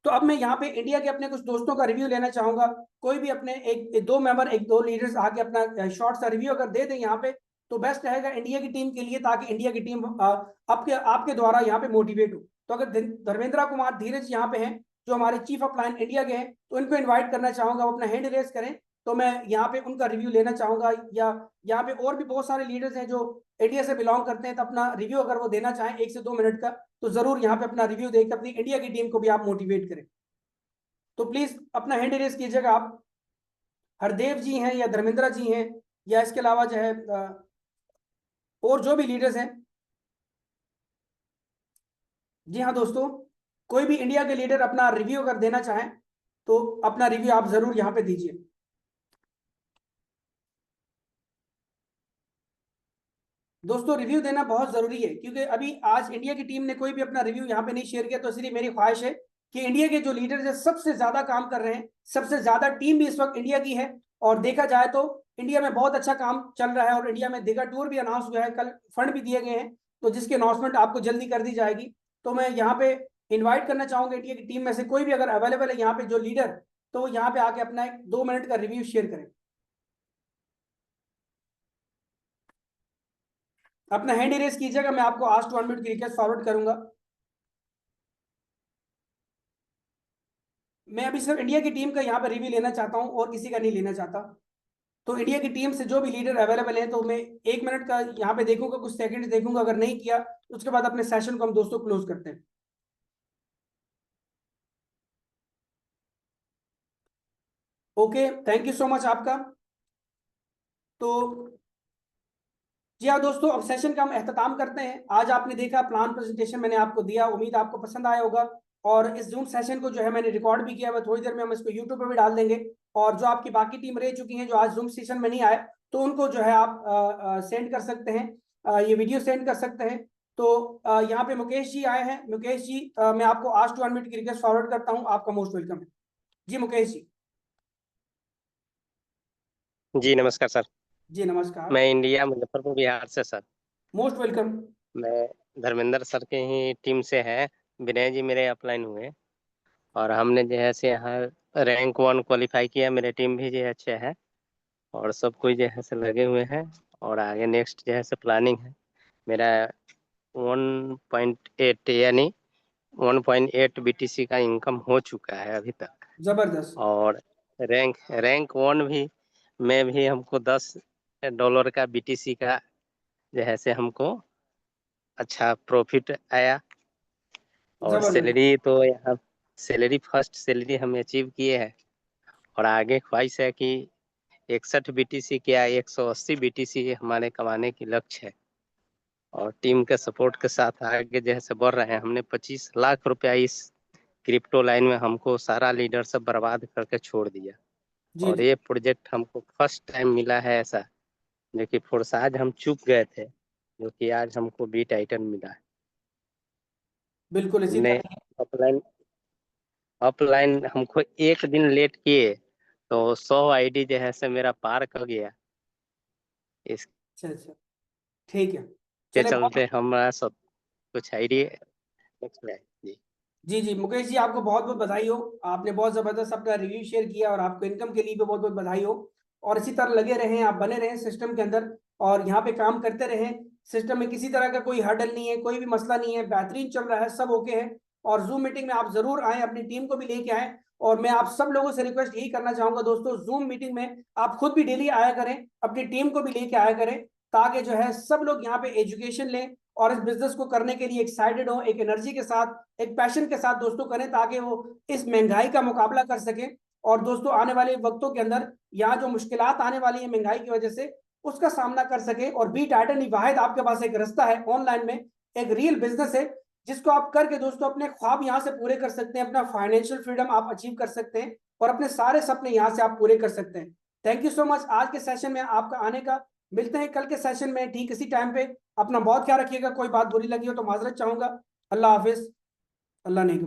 तो अब मैं यहाँ पे इंडिया के अपने कुछ दोस्तों का रिव्यू लेना चाहूंगा। कोई भी अपने एक दो मेंबर, एक दो लीडर्स आके अपना शॉर्ट सा रिव्यू अगर दे दें यहाँ पे तो बेस्ट रहेगा इंडिया की टीम के लिए, ताकि इंडिया की टीम आपके द्वारा यहाँ पे मोटिवेट हो। तो अगर धर्मेंद्र कुमार धीरज यहाँ पे हैं जो हमारे चीफ ऑफ लाइन इंडिया के हैं, तो इनको इन्वाइट करना चाहूंगा, वो अपना हैंड रेज करें तो मैं यहाँ पे उनका रिव्यू लेना चाहूंगा, या यहाँ पे और भी बहुत सारे लीडर्स हैं जो इंडिया से बिलोंग करते हैं, तो अपना रिव्यू अगर वो देना चाहें 1 से 2 मिनट का, तो जरूर यहाँ पे अपना रिव्यू देकर अपनी इंडिया की टीम को भी आप मोटिवेट करें। तो प्लीज अपना हैंड रेज कीजिएगा आप। हरदेव जी हैं या धर्मेंद्र जी हैं, या इसके अलावा जो है और जो भी लीडर्स हैं। जी हाँ दोस्तों, कोई भी इंडिया के लीडर अपना रिव्यू अगर देना चाहें तो अपना रिव्यू आप जरूर यहाँ पे दीजिए। दोस्तों रिव्यू देना बहुत जरूरी है, क्योंकि अभी आज इंडिया की टीम ने कोई भी अपना रिव्यू यहाँ पे नहीं शेयर किया, तो इसलिए मेरी ख्वाहिश है कि इंडिया के जो लीडर्स है सबसे ज्यादा काम कर रहे हैं, सबसे ज्यादा टीम भी इस वक्त इंडिया की है, और देखा जाए तो इंडिया में बहुत अच्छा काम चल रहा है, और इंडिया में दिघा टूर भी अनाउंस हुआ है, कल फंड भी दिए गए हैं, तो जिसकी अनाउंसमेंट आपको जल्दी कर दी जाएगी। तो मैं यहाँ पे इन्वाइट करना चाहूंगा इंडिया की टीम में से कोई भी अगर अवेलेबल है यहाँ पे जो लीडर, तो यहाँ पे आके अपना 1-2 मिनट का रिव्यू शेयर करें। अपना हैंड रेज कीजिएगा, मैं आपको आज टू अनम्यूट की रिक्वेस्ट फॉरवर्ड करूंगा। मैं अभी सिर्फ इंडिया की टीम का यहाँ पे रिव्यू लेना चाहता हूँ और किसी का नहीं लेना चाहता। तो इंडिया की टीम से जो भी लीडर अवेलेबल है, तो मैं 1 मिनट का यहाँ पे देखूंगा, कुछ सेकंड्स देखूंगा, अगर नहीं किया तो उसके बाद अपने सेशन को हम दोस्तों क्लोज करते हैं। Okay, thank you so much आपका। तो जी हाँ दोस्तों, अब सेशन का हम एख्ताम करते हैं। आज आपने देखा प्लान प्रेजेंटेशन मैंने आपको दिया, उम्मीद आपको पसंद आया होगा, और इस जूम सेशन को जो है मैंने रिकॉर्ड भी किया हुआ, थोड़ी देर में हम इसको यूट्यूब पर भी डाल देंगे। और जो आपकी बाकी टीम रह चुकी हैं जो आज जूम सेशन में नहीं आए, तो उनको जो है आप सेंड कर सकते हैं, ये वीडियो सेंड कर सकते हैं। तो यहाँ पे मुकेश जी आए हैं। मुकेश जी, मैं आपको आज टू अनम्यूट की रिक्वेस्ट फॉरवर्ड करता हूँ, आपका मोस्ट वेलकम है। जी मुकेश जी। जी नमस्कार सर। जी नमस्कार। मैं इंडिया मुजफ्फरपुर बिहार से सर। Most welcome. मैं धर्मेंद्र सर के ही टीम से है। विनय जी मेरे अपलाइन हुए, और हमने जो है से यहाँ रैंक 1 क्वालिफाई किया। मेरे टीम भी जो है अच्छे है, और सब कोई जो है से लगे हुए हैं, और आगे नेक्स्ट जो है से प्लानिंग है। मेरा 1.8 यानी 1.8 BTC का इनकम हो चुका है अभी तक। जबरदस्त। और रैंक 1 भी में भी हमको $10 का BTC का जो है से हमको अच्छा प्रॉफिट आया। और जबरदस्त। सैलरी तो यहाँ सैलरी फर्स्ट सैलरी हम अचीव किए हैं, और आगे ख्वाहिश है कि 61 BTC क्या 180 BTC हमारे कमाने की लक्ष्य है। और टीम के सपोर्ट के साथ आगे जैसे बढ़ रहे हैं। हमने 25 लाख रुपया इस क्रिप्टो लाइन में हमको सारा लीडर सब बर्बाद करके छोड़ दिया। जी और ये प्रोजेक्ट हमको फर्स्ट टाइम मिला है ऐसा, जो कि फोर्साज हम चूक गए थे, जो कि आज हमको बी टाइटन मिला है। बिल्कुल इसी हमने तरह। अपलाइन हमको एक दिन लेट किए तो 100 आईडी जो है से मेरा पार कर गया। इसके अच्छा अच्छा, ठीक है, चले चलते हमारा सब कुछ आईडी नेक्स्ट में जी। जी जी मुकेश जी, आपको बहुत बहुत बधाई हो। आपने बहुत जबरदस्त अपना रिव्यू शेयर किया, और आपको इनकम के लिए भी बहुत बहुत बधाई हो। और इसी तरह लगे रहें, आप बने रहें सिस्टम के अंदर, और यहाँ पे काम करते रहें। सिस्टम में किसी तरह का कोई हर्डल नहीं है, कोई भी मसला नहीं है, बेहतरीन चल रहा है, सब ओके है। और जूम मीटिंग में आप जरूर आए, अपनी टीम को भी लेके आए। और मैं आप सब लोगों से रिक्वेस्ट यही करना चाहूंगा दोस्तों, जूम मीटिंग में आप खुद भी डेली आया करें, अपनी टीम को भी लेके आया करें, ताकि जो है सब लोग यहाँ पे एजुकेशन लें, और इस बिजनेस को करने के लिए एक्साइटेड हो, एक एनर्जी के साथ, एक पैशन के साथ दोस्तों करें, ताकि वो इस महंगाई का मुकाबला कर सके। और दोस्तों आने वाले वक्तों के अंदर यहाँ जो मुश्किलात आने वाली है महंगाई की वजह से, उसका सामना कर सके। और बी टाइटन वाहिद आपके पास एक रास्ता है, ऑनलाइन में एक रियल बिजनेस है, जिसको आप करके दोस्तों अपने ख्वाब यहाँ से पूरे कर सकते हैं, अपना फाइनेंशियल फ्रीडम आप अचीव कर सकते हैं, और अपने सारे सपने यहाँ से आप पूरे कर सकते हैं। थैंक यू सो मच आज के सेशन में आपका आने का। मिलते हैं कल के सेशन में ठीक इसी टाइम पे। अपना बहुत ख्याल रखिएगा, कोई बात बुरी लगी हो तो माजरत चाहूंगा। अल्लाह हाफिज, अल्लाह नहीं।